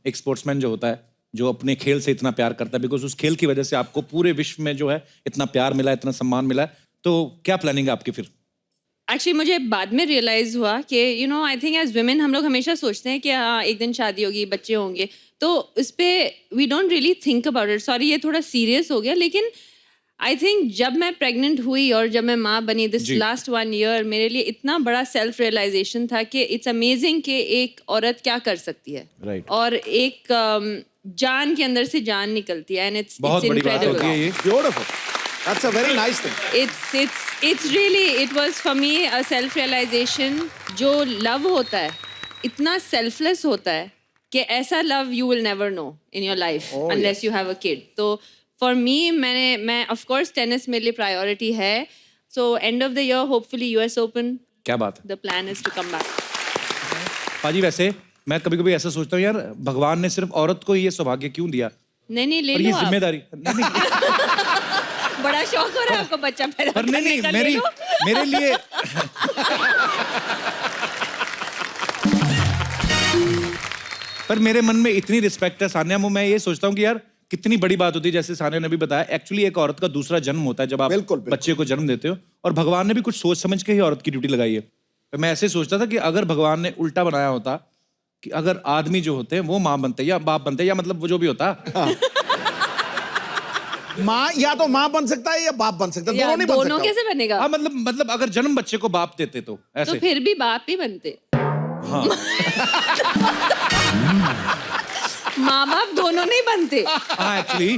एक स्पोर्ट्समैन जो होता है, जो अपने खेल से इतना प्यार करता है, बिकॉज उस खेल की वजह से आपको पूरे विश्व में जो है इतना प्यार मिला है, इतना सम्मान मिला है, तो क्या प्लानिंग है आपकी फिर? एक्चुअली मुझे बाद में रियलाइज हुआ कि आई थिंक एज वुमेन हम लोग हमेशा सोचते हैं कि हाँ एक दिन शादी होगी, बच्चे होंगे, तो इस पे we don't really think about it. Sorry ये थोड़ा सीरियस हो गया, लेकिन आई थिंक जब मैं प्रेग्नेंट हुई और जब मैं माँ बनी दिस लास्ट 1 year मेरे लिए इतना बड़ा सेल्फ रियलाइजेशन था कि इट्स अमेजिंग कि एक औरत क्या कर सकती है. Right. और एक जान के अंदर से जान निकलती है एंड इट्स बहुत बड़ी बात होती है ये. Beautiful. That's a very nice thing. it's really it was for me a self realization. जो लव होता है इतना selfless होता है कि ऐसा love you will never know in your life unless you have a kid. तो for me मैं of course tennis मेरे लिए priority है. So end of the year hopefully US Open. क्या बात है. The plan is to come back. पाजी वैसे मैं कभी-कभी ऐसा सोचता हूँ यार, भगवान ने सिर्फ औरत को ये सौभाग्य क्यों दिया? नहीं ले और लो ये आप. जिम्मेदारी बड़ा शौक हो रहा है आपको बच्चा पैदा पर नहीं करने का, ले लो. मेरे लिए पर मेरे मन में इतनी रिस्पेक्ट है सानिया, मैं ये सोचता हूँ कि यार कितनी बड़ी बात होती है. जैसे सानिया ने भी बताया, एक्चुअली एक औरत का दूसरा जन्म होता है जब आप बिल्कुल. बच्चे को जन्म देते हो, और भगवान ने भी कुछ सोच समझ के ही औरत की ड्यूटी लगाई है. तो मैं ऐसे सोचता था कि अगर भगवान ने उल्टा बनाया होता कि अगर आदमी जो होते हैं वो माँ बनते या बाप बनते या मतलब वो जो भी होता माँ या तो माँ बन सकता है या बाप बन सकता है, दोनों नहीं बन दोनों सकता. कैसे बनेगा? हाँ मतलब अगर जन्म बच्चे को बाप देते तो ऐसे. तो फिर भी बाप ही बनते. हाँ माँ बाप दोनों नहीं बनते. हाँ एक्चुअली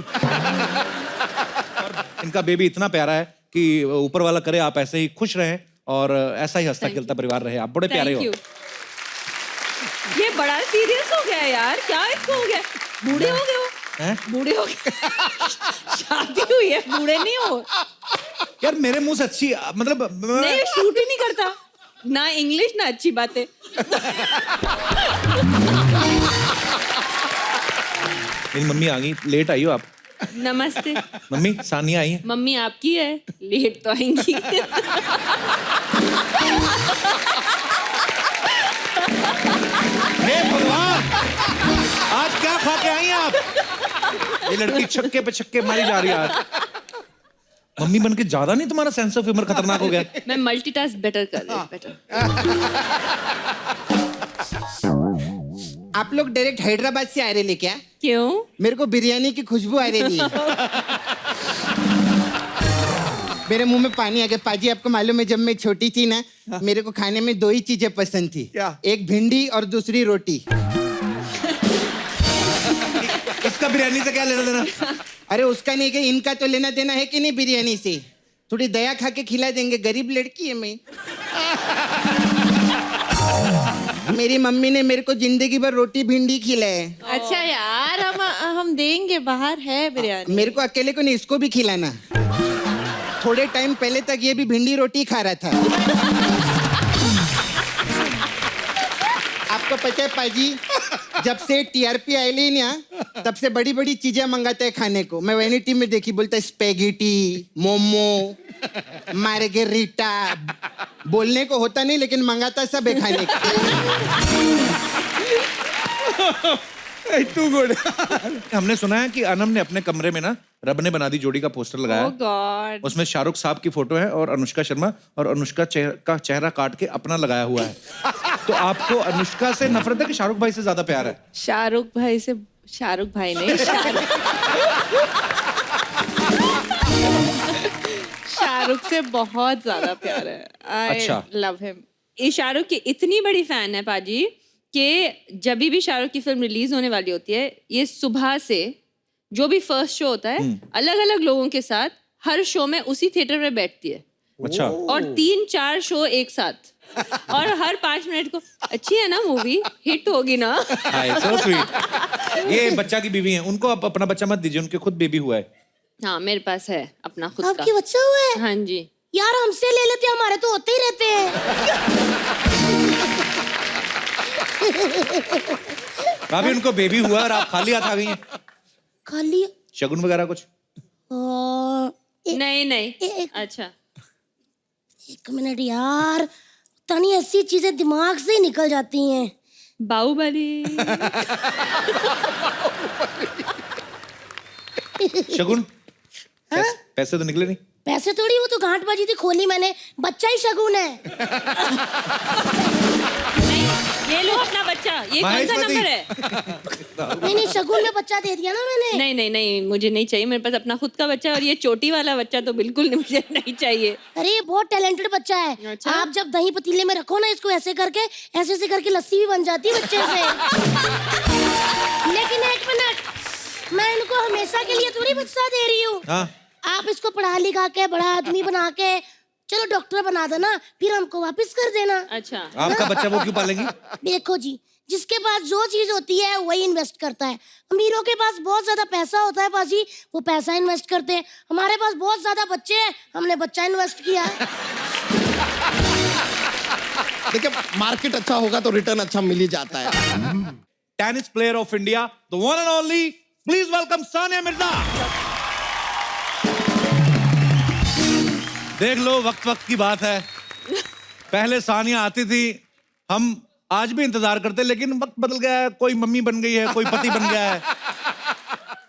इनका बेबी इतना प्यारा है कि ऊपर वाला करे आप ऐसे ही खुश रहें और ऐसा ही हंसता खेलता परिवार रहे. आप बड़े प्यारे हो. Thank you. ये बड़ा सीरियस हो गया यार, क्या इसको हो गया? बूढ़े हो गए हो? बूढ़े हो गए. शादी हुई है, बूढ़े नहीं हो. यार मेरे मुंह से अच्छी मतलब नहीं, शूट ही नहीं करता ना इंग्लिश ना अच्छी बातें. मेरी मम्मी आ गई, लेट आई हो आप. नमस्ते. मम्मी सानिया आई है. मम्मी आपकी है, लेट तो आएंगी. हे भगवान, आज क्या खा के आई हैं आप? ये लड़की छक्के पे छक्के मारी जा रही है आज. मम्मी बन के ज्यादा नहीं तुम्हारा सेंस ऑफ ह्यूमर खतरनाक हो गया? मैं मल्टीटास्क बेटर कर रही हूँ. बेटर. आप लोग डायरेक्ट हैदराबाद से आ रहे क्या? क्यों? मेरे को बिरयानी की खुशबू आ रही है. मेरे मुंह में पानी आ गया. पाजी आपको मालूम है जब मैं छोटी थी ना, मेरे को खाने में 2 ही चीजें पसंद थी. क्या? एक भिंडी और दूसरी रोटी. इसका बिरयानी से क्या लेना देना? अरे उसका नहीं कि इनका तो लेना देना है कि नहीं बिरयानी से. थोड़ी दया खा के खिला देंगे, गरीब लड़की है मैं. मेरी मम्मी ने मेरे को जिंदगी भर रोटी भिंडी खिलाए. अच्छा यार, हम देंगे, बाहर है बिरयानी. मेरे को अकेले को नहीं, इसको भी खिलाना. थोड़े टाइम पहले तक ये भी भिंडी रोटी खा रहा था. आपको पता है पाजी, जब से टीआरपी आई ना तब से बड़ी बड़ी चीजें मंगाता है खाने को. मैं वैनिटी में देखी, बोलता है स्पेगेटी, मोमो, मार्गेरिटा. बोलने को होता नहीं लेकिन मंगाता सब है खाने को. Too good. हमने सुना है कि अनम ने अपने कमरे में ना रब ने बना दी जोड़ी का पोस्टर लगाया. Oh God. उसमें शाहरुख साहब की फोटो है और अनुष्का शर्मा, और अनुष्का का चेहरा काट के अपना लगाया हुआ है. तो आपको अनुष्का से नफरत है कि शाहरुख भाई से ज्यादा प्यार है? शाहरुख भाई से, शाहरुख भाई नहीं, शाहरुख से बहुत ज्यादा प्यार है. अच्छा. I love him. ये शाहरुख की इतनी बड़ी फैन है पाजी कि जब भी शाहरुख की फिल्म रिलीज होने वाली होती है, ये सुबह से जो भी फर्स्ट शो होता है अलग अलग लोगों के साथ हर शो में उसी थिएटर में बैठती है. अच्छा. और 3-4 शो एक साथ, और हर 5 मिनट को अच्छी है ना मूवी, हिट होगी ना. हाय, so sweet. ये बच्चा की बीवी है, उनको आप अपना बच्चा मत दीजिए, उनके खुद बेबी हुआ है. हाँ मेरे पास है अपना खुद का. आपके बच्चा हुआ है? हाँ जी. यार हमसे ले लेते, हमारे तो होते ही रहते हैं. भाभी उनको बेबी हुआ और आप खाली हाथ आ गई हैं. खाली शगुन वगैरह कुछ? नहीं. एक अच्छा. मिनट यार, तनी ऐसी चीजें दिमाग से ही निकल जाती हैं. बाहुबली. शगुन पैसे तो निकले नहीं। पैसे थोड़ी, वो तो गांठ बाजी थी, खोली मैंने, बच्चा ही शगुन है। नहीं, ये लो अपना बच्चा। ये कौन सा माहेश्वरी। नंबर है? नहीं शगुन में बच्चा दे दिया ना मैंने। नहीं नहीं नहीं, मुझे नहीं चाहिए, मेरे पास अपना खुद का बच्चा है, और ये चोटी वाला बच्चा तो बिल्कुल नहीं, मुझे नहीं चाहिए। अरे ये बहुत टैलेंटेड बच्चा है। अच्छा? आप जब दही पतीले में रखो ना इसको, ऐसे ऐसे करके लस्सी भी बन जाती है बच्चे से। लेकिन एक मिनट, मैं इनको हमेशा के लिए थोड़ी बच्चा दे रही हूँ। हाँ। आप इसको पढ़ा लिखा के बड़ा आदमी बना के चलो डॉक्टर बना देना, फिर हमको वापस कर देना। अच्छा, आपका बच्चा वो क्यों पालेंगी? देखो जी, जिसके पास जो चीज होती है वही इन्वेस्ट करता है। अमीरों के पास बहुत ज्यादा पैसा होता है बाजी, वो पैसा इन्वेस्ट करते हैं। हमारे पास बहुत ज्यादा बच्चे हैं, हमने बच्चा इन्वेस्ट किया है। देखिए मार्केट अच्छा होगा तो रिटर्न अच्छा मिल ही जाता है। Tennis player of India, the one and only, please welcome Sania Mirza. देख लो, वक्त वक्त की बात है। पहले सानिया आती थी, हम आज भी इंतजार करते, लेकिन वक्त बदल गया है, कोई मम्मी बन गई है, कोई पति बन गया है।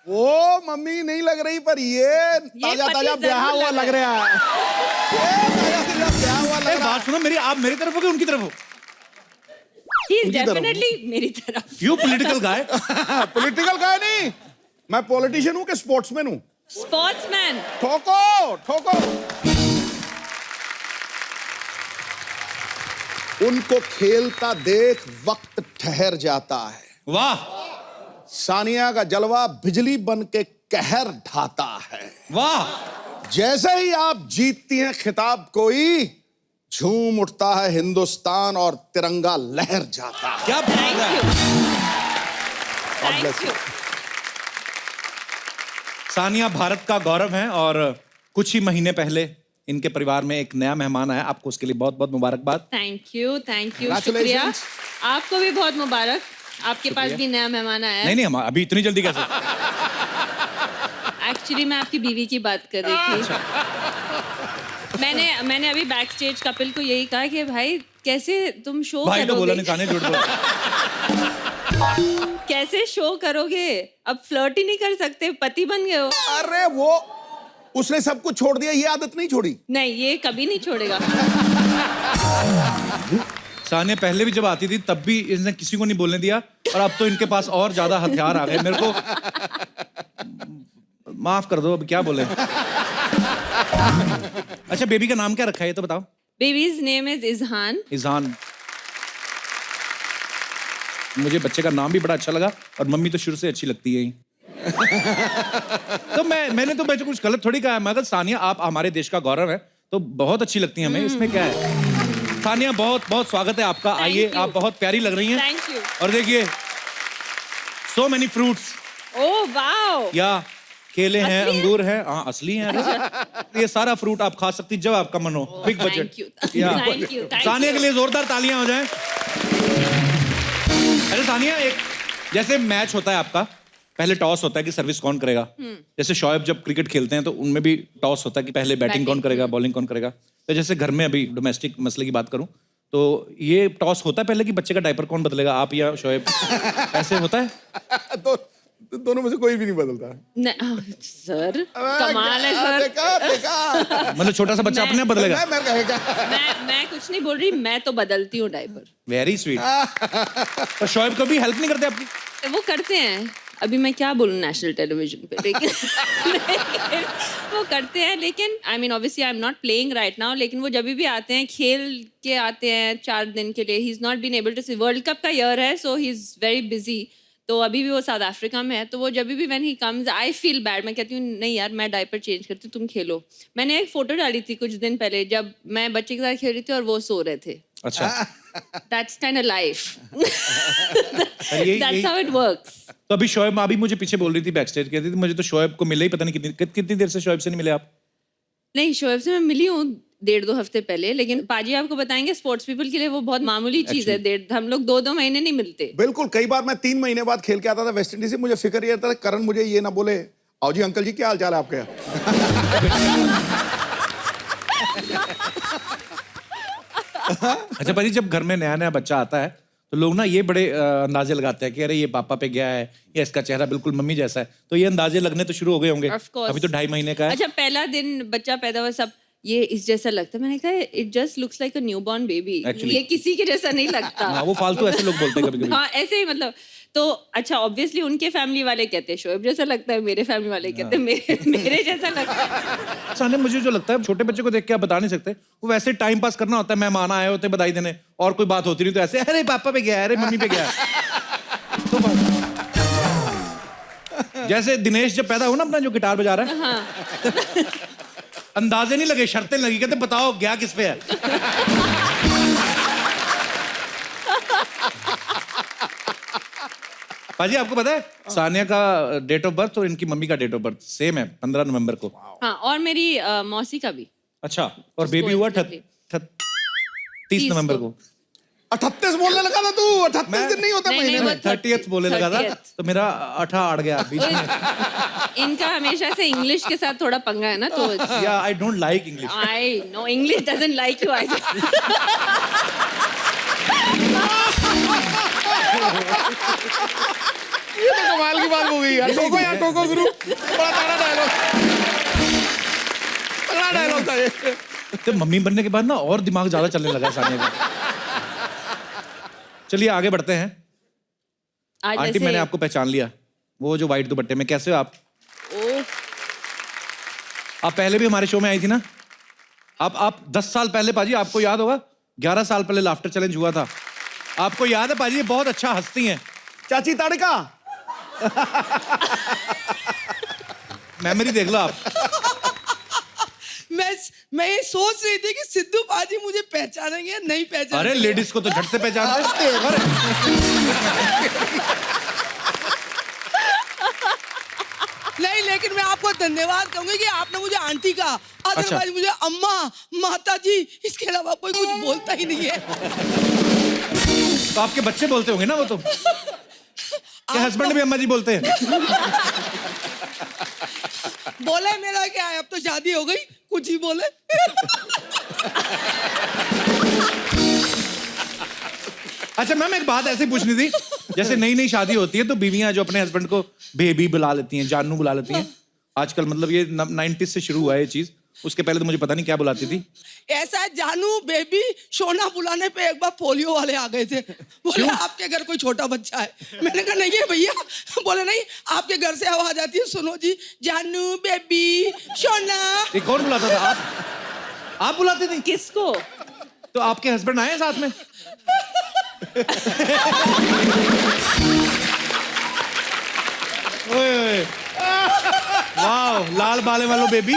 वो मम्मी नहीं लग रही, पर ये ताजा पति ताजा ब्याह जरूर हुआ लग लग रहा है। ये ताजा ताजा ब्याह हुआ लग एक रहा बात सुनो मेरी, आप मेरी तरफ हो कि उनकी तरफ हो? he is definitely मेरी तरफ। यू पॉलिटिकल गाय। है। पॉलिटिकल का नहीं, मैं पॉलिटिशियन हूँ कि स्पोर्ट्समैन हूँ। स्पोर्ट्समैन। ठोको ठोको। उनको खेलता देख वक्त ठहर जाता है। वाह सानिया का जलवा बिजली बन के कहर ढाता है। वाह। जैसे ही आप जीतती हैं खिताब, कोई झूम उठता है हिंदुस्तान और तिरंगा लहर जाता है। क्या बात थैंक है। You, thank you. Sania Bharat का गौरव है, और कुछ ही महीने पहले इनके परिवार में एक नया मेहमान आया। आपको उसके लिए बहुत बहुत मुबारकबाद। थैंक यू, शुक्रिया। Congratulations. आपको भी बहुत मुबारक, आपके पास भी नया मेहमान आया है। नहीं हम अभी इतनी जल्दी कैसे? एक्चुअली मैं आपकी बीवी की बात कर रही थी। मैंने अभी बैक स्टेज कपिल को यही कहा कि भाई कैसे तुम शो भाई तो बोला करोगे, नहीं, सानिया झूठ बोला। कैसे शो करोगे, अब फ्लर्ट ही नहीं कर सकते, पति बन गए हो। अरे वो उसने सब कुछ छोड़ दिया, ये आदत नहीं छोड़ी। नहीं, ये कभी नहीं छोड़ेगा। सानिया पहले भी जब आती थी तब भी इसने किसी को नहीं बोलने दिया, और अब तो इनके पास और ज्यादा हथियार आ गए। मेरे को माफ कर दो, अब क्या बोले। अच्छा, बेबी का नाम क्या रखा है ये तो बताओ। Babies name is Izhan. Izhan. मुझे बच्चे का नाम भी बड़ा अच्छा लगा, और मम्मी तो शुरू से अच्छी लगती है ही। तो मैंने तो बच्चे कुछ गलत थोड़ी कहा है। मगर सानिया आप हमारे देश का गौरव है, तो बहुत अच्छी लगती है हमें, इसमें क्या है। सानिया बहुत बहुत स्वागत है आपका, आइए। you. आप बहुत प्यारी लग रही हैं। Thank you. और देखिए, so many fruits, oh wow. या केले हैं, असली है? अंगूर हैं, हाँ असली हैं। ये सारा फ्रूट आप खा सकती जब आपका मन हो। Big budget. Thank you. Thank you. Sania के लिए जोरदार तालियां हो जाएं। अरे सानिया, एक जैसे मैच होता है आपका, पहले टॉस होता है कि सर्विस कौन करेगा। जैसे शोएब जब क्रिकेट खेलते हैं तो उनमें भी टॉस होता है कि पहले बैटिंग कौन करेगा, बॉलिंग कौन करेगा। तो जैसे घर में अभी डोमेस्टिक मसले की बात करूं तो ये टॉस होता है पहले कि बच्चे का डायपर कौन बदलेगा, आप या शोएब? ऐसे होता है? दोनों में से कोई भी नहीं बदलता। सर कमाल है सर। देखा मतलब छोटा सा बच्चा अपने आप बदलेगा? मैं कहेगा। मैं कुछ नहीं बोल रही, मैं तो बदलती हूँ डायपर। Very sweet. और शोएब कभी हेल्प नहीं करते आपकी? वो करते हैं, अभी मैं क्या बोलूं नेशनल टेलीविजन पे, लेकिन वो करते हैं। लेकिन I mean obviously I am not playing right now, लेकिन वो जब भी आते हैं खेल के आते हैं 4 दिन के लिए। He is not been able to see, world cup का ईयर है, so he is very busy. तो अभी भी वो साउथ अफ्रीका में है, तो वो जब भी when he comes I feel bad. मैं कहती हूँ नहीं यार, मैं डायपर चेंज करती हूँ, तुम खेलो। मैंने एक फोटो डाली थी कुछ दिन पहले, जब मैं बच्चे के साथ खेल रही थी और वो सो रहे थे। अच्छा। That's kind of life. यही- That's how it works. तो अभी शोएब अभी मुझे पीछे बोल रही थी, बैक स्टेज कहती थी मुझे तो शोएब को मिले ही पता नहीं कितनी देर से शोएब से नहीं मिले आप? नहीं, शोएब से मैं मिली हूँ 1.5-2 हफ्ते पहले, लेकिन पाजी आपको बताएंगे स्पोर्ट्स पीपल के लिए वो बहुत मामूली चीज है। हम लोग 2-2 महीने नहीं मिलते। बिल्कुल, कई बार मैं 3 महीने बाद खेल के आता था वेस्ट इंडीज से, मुझे फिक्र ये था करण मुझे ये ना बोले, आओ जी अंकल जी क्या हाल चाल है आपके? अच्छा भाई, जब घर में नया नया बच्चा आता है तो लोग ना ये बड़े अंदाजे लगाते हैं कि अरे ये पापा पे गया है या इसका चेहरा बिल्कुल मम्मी जैसा है, तो ये अंदाजे लगने तो शुरू हो गए होंगे। Of course. अभी तो 2.5 महीने का है। अच्छा, पहला दिन बच्चा पैदा हुआ, सब ये इस जैसा लगता है। मैंने कहा it just looks like a newborn baby, Actually. ये किसी के जैसा नहीं लगता। हाँ, वो फालतू ऐसे लोग बोलते हैं कभी-कभी। हाँ, ऐसे ही मतलब। तो अच्छा, ऑब्वियसली उनके फैमिली वाले कहते हैं शोएब जैसा लगता है, मेरे फैमिली वाले कहते हैं मेरे जैसा लगता है। साने मुझे जो लगता है छोटे बच्चे को देख के आप बता नहीं सकते, वो वैसे टाइम पास करना होता है, मेहमान आए होते हैं बधाई देने और कोई बात होती नहीं तो ऐसे अरे पापा पे गया, अरे मम्मी पे गया। तो जैसे दिनेश जब पैदा हुआ ना अपना जो गिटार बजा रहा है, हाँ। अंदाजे नहीं लगे, शर्तें लगी, कहते बताओ गया किस पे है। पाजी आपको पता है सानिया का डेट ऑफ बर्थ और इनकी मम्मी का डेट ऑफ बर्थ सेम है, 15 नवंबर को। हाँ, और मेरी मौसी का भी। अच्छा, और बेबी हुआ 30 नवंबर को। 38 बोलने लगा था तू, 38 दिन नहीं होता नहीं, महीने नहीं, में। वो 30th बोलने लगा था, 30th। तो मेरा 18 अड़ गया बीच में। इनका हमेशा से इंग्लिश के साथ थोड़ा पंगा है ना, तो या I don't like English. I know English doesn't like you. ये तो कमाल की बात हो गई यार। टोको यार, टोको गुरु, बड़ा तगड़ा डायलॉग, तगड़ा डायलॉग था ये। तो मम्मी बनने के बाद ना और दिमाग ज्यादा चलने लगा सानिया का। चलिए आगे बढ़ते हैं। आज आंटी जैसे मैंने आपको पहचान लिया, वो जो व्हाइट दुपट्टे में। कैसे हो आप? ओह, आप पहले भी हमारे शो में आई थी ना। आप 10 साल पहले पाजी, आपको याद होगा, 11 साल पहले लाफ्टर चैलेंज हुआ था। आपको याद है पाजी? ये बहुत अच्छा हंसती हैं। चाची तड़का। मेमोरी देख लो आप। मैं ये सोच रही थी कि सिद्धू पाजी मुझे पहचानेंगे या नहीं पहचानेंगे। अरे लेडीज को तो झट से पहचानते हैं। अरे नहीं, लेकिन मैं आपको धन्यवाद कहूंगी कि आपने मुझे आंटी कहा, अदरवाइज मुझे अम्मा, माता जी, इसके अलावा कोई कुछ बोलता ही नहीं है। तो आपके बच्चे बोलते होंगे ना वो तो। क्या हस्बैंड भी अम्मा जी बोलते हैं? बोले मेरा क्या है, अब तो शादी हो गई, कुछ ही बोले। अच्छा मैम, एक बात ऐसे पूछनी थी, जैसे नई नई शादी होती है तो बीवियां जो अपने हस्बैंड को बेबी बुला लेती हैं, जानू बुला लेती हैं। आजकल मतलब ये 90s से शुरू हुआ है ये चीज, उसके पहले तो मुझे पता नहीं क्या बुलाती थी। ऐसा है, जानू, बेबी, सोना बुलाने पे एक बार पोलियो वाले आ गए थे। बोले आपके घर कोई छोटा बच्चा है। मैंने कहा नहीं है भैया। बोले नहीं, आपके घर से आवाज आती है, सुनो जी, जानू, बेबी, सोना। ये कौन बुलाता था? आप बुलाते थे? किसको? तो आपके हस्बैंड आए साथ में? ओए ओए, वाह, लाल बाले वालों बेबी।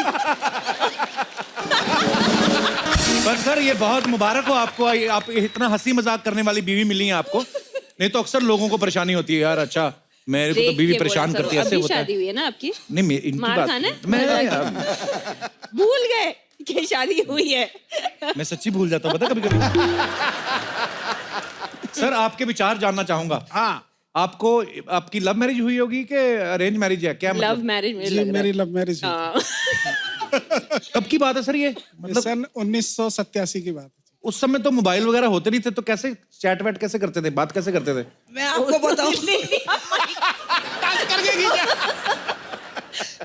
पर सर ये बहुत मुबारक हो आपको, आप इतना हंसी मजाक करने वाली बीवी मिली है आपको। नहीं तो अक्सर लोगों को परेशानी होती है, यार अच्छा मेरे को तो देख बीवी के परेशान बोला करती है, सर, ऐसे अभी होता शादी है। हुई है ना आपकी? नहीं इनकी मार बात खाना है? मैं भूल गए कि शादी हुई है। मैं सच्ची भूल जाता हूँ, पता कभी कभी। सर आपके विचार जानना चाहूंगा। हाँ, आपको, आपकी लव मैरिज हुई होगी कि अरेंज मैरिज है? क्या लव मतलब मैरिज मुझे जी लग रहा मेरी है। लव मैरिज हुई हाँ। कब की बात है सर ये? मतलब सन 1987 की बात है। उस समय तो मोबाइल वगैरह होते नहीं थे, तो कैसे चैट वैट कैसे करते थे, बात कैसे करते थे? मैं आपको बताऊं,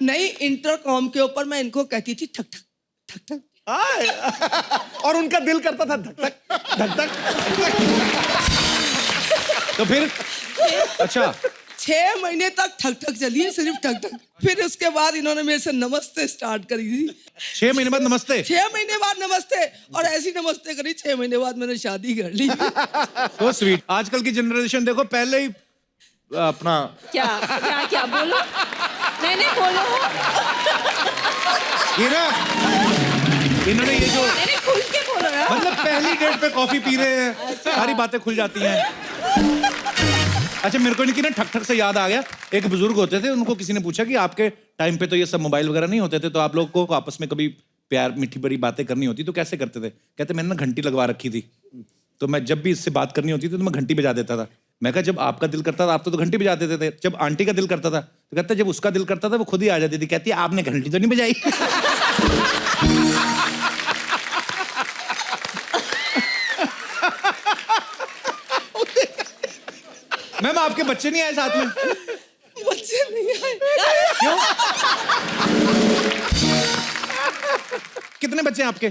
नहीं, इंटरकॉम के ऊपर मैं इनको कहती थी ठक ठक ठक ठक। हाँ। और उनका दिल करता था धक धक धक धक। तो फिर अच्छा 6 महीने तक ठक ठक चली है, सिर्फ ठक ठक। फिर उसके बाद इन्होंने मेरे से नमस्ते स्टार्ट करी थी। 6 महीने बाद नमस्ते? 6 महीने बाद नमस्ते, और ऐसी नमस्ते करी, 6 महीने बाद मैंने शादी कर ली। So sweet. आजकल की जनरेशन देखो, पहले ही अपना क्या क्या क्या बोलो? नहीं बोलो। ये ना, इन्होंने ये जो नहीं, खुल के बोलो यार। मतलब पहली डेट पे कॉफी पी रहे हैं, सारी बातें खुल जाती हैं। अच्छा मेरे को इनकी ना ठक ठक से याद आ गया, एक बुजुर्ग होते थे, उनको किसी ने पूछा कि आपके टाइम पे तो ये सब मोबाइल वगैरह नहीं होते थे, तो आप लोगों को आपस में कभी प्यार मीठी बड़ी बातें करनी होती तो कैसे करते थे? कहते मैंने ना घंटी लगवा रखी थी, तो मैं जब भी इससे बात करनी होती थी तो मैं घंटी बजा देता था। मैं कहा जब आपका दिल करता था आप तो घंटी बजा देते थे, जब आंटी का दिल करता था तो कहते जब उसका दिल करता था वो खुद ही आ जाती थी। कहती है आपने घंटी तो नहीं बजाई। आपके बच्चे नहीं आए साथ में? बच्चे नहीं आए। क्यों? कितने बच्चे हैं आपके?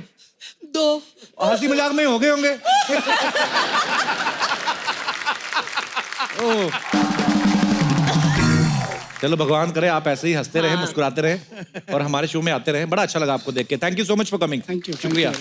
2। हंसी मजाक में हो गए होंगे। ओह। चलो भगवान करे आप ऐसे ही हंसते रहे, मुस्कुराते रहे और हमारे शो में आते रहे। बड़ा अच्छा लगा आपको देख के। Thank you so much for coming. Thank you, शुक्रिया।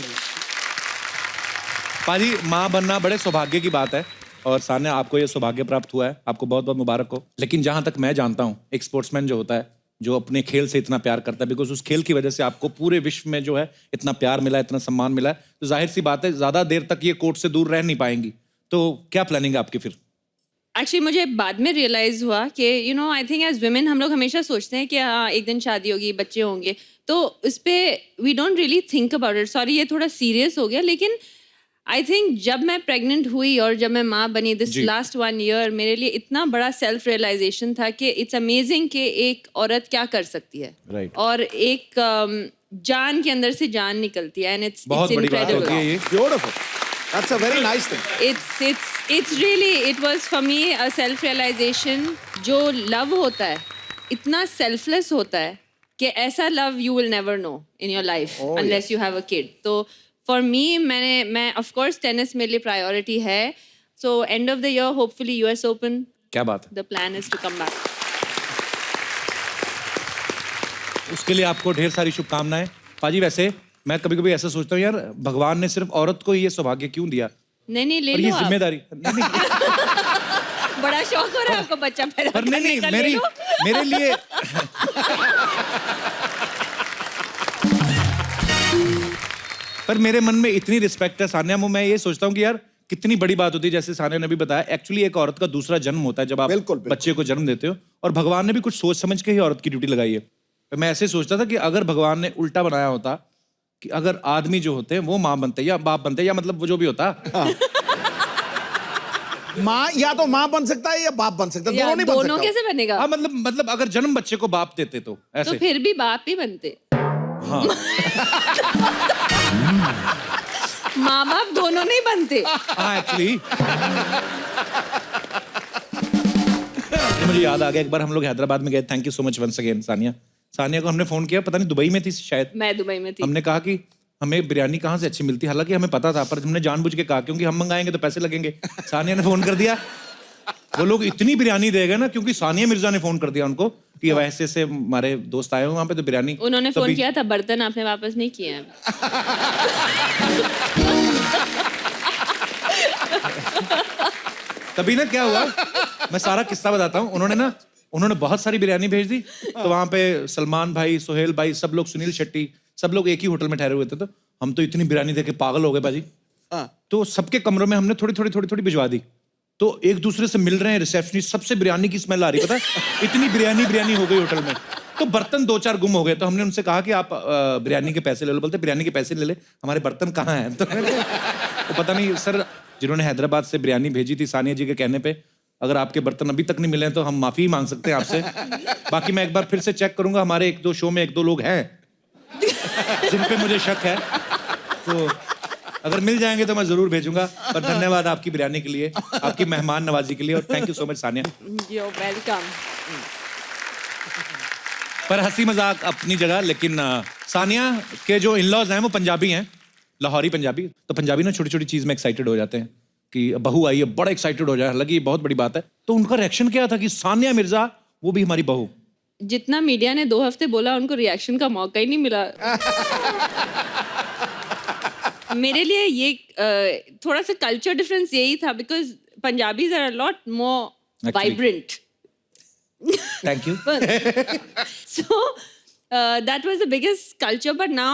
पाजी, माँ बनना बड़े सौभाग्य की बात है और सान्या आपको ये सौभाग्य प्राप्त हुआ है, आपको बहुत बहुत मुबारक हो। लेकिन जहां तक मैं जानता हूँ, एक स्पोर्ट्समैन जो होता है, जो अपने खेल से इतना प्यार करता है, बिकॉज उस खेल की वजह से आपको पूरे विश्व में जो है इतना प्यार मिला है, इतना सम्मान मिला है, तो जाहिर सी बात है ज्यादा देर तक ये कोर्ट से दूर रह नहीं पाएंगी। तो क्या प्लानिंग है आपकी फिर? एक्चुअली मुझे बाद में रियलाइज हुआ कि आई थिंक एज वुमेन हम लोग हमेशा सोचते हैं कि हाँ एक दिन शादी होगी, बच्चे होंगे, तो इस पे we don't really think about it. Sorry ये थोड़ा सीरियस हो गया, लेकिन आई थिंक जब मैं प्रेग्नेंट हुई और जब मैं माँ बनी दिस लास्ट 1 year, मेरे लिए इतना बड़ा सेल्फ रियलाइजेशन था कि इट्स अमेजिंग कि एक औरत क्या कर सकती है। Right. और एक जान के अंदर से जान निकलती है, एंड इट्स बहुत बड़ी बात होती है ये। Beautiful, that's a very nice thing. it's really it was for me a self realization। जो लव होता है इतना selfless होता है कि ऐसा love you will never know in your life unless you have a kid। तो for me मैं of course tennis मेरे लिए priority है। so end of the year hopefully US Open, क्या बात है? the plan is to come back। उसके लिए आपको ढेर सारी शुभकामनाएं। पाजी, वैसे मैं कभी कभी ऐसा सोचता हूँ यार, भगवान ने सिर्फ औरत को ही ये सौभाग्य क्यों दिया नहीं ले और ये लो आप। जिम्मेदारी? नहीं, बड़ा शौक हो रहा है आपको बच्चा पैदा पर नहीं करने का, ले लो। मेरे लिए पर मेरे मन में इतनी रिस्पेक्ट है सान्या, मैं ये सोचता हूँ कि यार कितनी बड़ी बात होती है। जैसे सान्या ने भी बताया, एक्चुअली एक औरत का दूसरा जन्म होता है जब आप बिल्कुल, बिल्कुल। बच्चे को जन्म देते हो, और भगवान ने भी कुछ सोच समझ के ही औरत की ड्यूटी लगाई है। तो मैं ऐसे सोचता था कि अगर भगवान ने उल्टा बनाया होता कि अगर आदमी जो होते हैं वो माँ बनते या बाप बनते, या मतलब वो जो भी होता, माँ या तो माँ बन सकता है या बाप बन सकता है, या दोनों नहीं बन दोनों सकता। कैसे बनेगा? हाँ मतलब अगर जन्म बच्चे को बाप देते तो तो ऐसे। फिर भी बाप ही बनते। हाँ माँ बाप दोनों नहीं बनते। हाँ एक्चुअली मुझे याद आ गया, एक बार हम लोग हैदराबाद में गए। Thank you so much once again Sania. Sania को हमने फोन किया, पता नहीं दुबई में थी शायद, मैं दुबई में थी। हमने कहा कि हमें बिरयानी कहाँ से अच्छी मिलती है, हालांकि हमें पता था, पर हमने जानबूझ के कहा क्योंकि हम मंगाएंगे तो पैसे लगेंगे। सानिया ने फोन कर दिया, वो लोग इतनी बिरयानी दे गए ना, क्योंकि सानिया मिर्जा ने फोन कर दिया उनको कि वैसे से हमारे दोस्त आए हुए वहां पे, तो बिरयानी उन्होंने फोन तभी- किया था, बर्तन आपने वापस नहीं किए हैं। तभी ना क्या हुआ, मैं सारा किस्सा बताता हूँ। उन्होंने बहुत सारी बिरयानी भेज दी, तो वहां पे सलमान भाई, सोहेल भाई, सब लोग, सुनील शेट्टी, सब लोग एक ही होटल में ठहरे हुए थे। तो हम तो इतनी बिरयानी देख के पागल हो गए बाजी। तो सबके कमरों में हमने थोड़ी थोड़ी भिजवा दी। तो एक दूसरे से मिल रहे हैं रिसेप्शनिस्ट, सबसे बिरयानी की स्मेल आ रही, पता है, इतनी बिरयानी हो गई होटल में। तो बर्तन 2-4 गुम हो गए। तो हमने उनसे कहा कि आप बिरयानी के पैसे ले लो। बोलते बिरयानी के पैसे ले ले, हमारे बर्तन कहाँ हैं? तो पता नहीं सर, जिन्होंने हैदराबाद से बिरयानी भेजी थी सानिया जी के कहने पे, अगर आपके बर्तन अभी तक नहीं मिले हैं तो हम माफी मांग सकते हैं आपसे। बाकी मैं एक बार फिर से चेक करूंगा, हमारे 1-2 शो में 1-2 लोग हैं जिन पे मुझे शक है, तो अगर मिल जाएंगे तो मैं जरूर भेजूंगा। पर धन्यवाद आपकी बिरयानी के लिए, आपकी मेहमान नवाजी के लिए, और thank you so much Sania. You're welcome। पर हंसी मजाक अपनी जगह, लेकिन सानिया के जो इन-लॉज हैं वो पंजाबी हैं, लाहौरी पंजाबी। तो पंजाबी ना छोटी छोटी चीज में एक्साइटेड हो जाते हैं कि बहू आई है, बड़ा एक्साइटेड हो जाए, हालांकि ये बहुत बड़ी बात है। तो उनका रिएक्शन क्या था कि सानिया मिर्जा वो भी हमारी बहू? जितना मीडिया ने 2 हफ्ते बोला, उनको रिएक्शन का मौका ही नहीं मिला। मेरे लिए ये थोड़ा सा कल्चर डिफरेंस यही था, because Punjabis are a lot more vibrant. Thank you. So that was the biggest culture, but now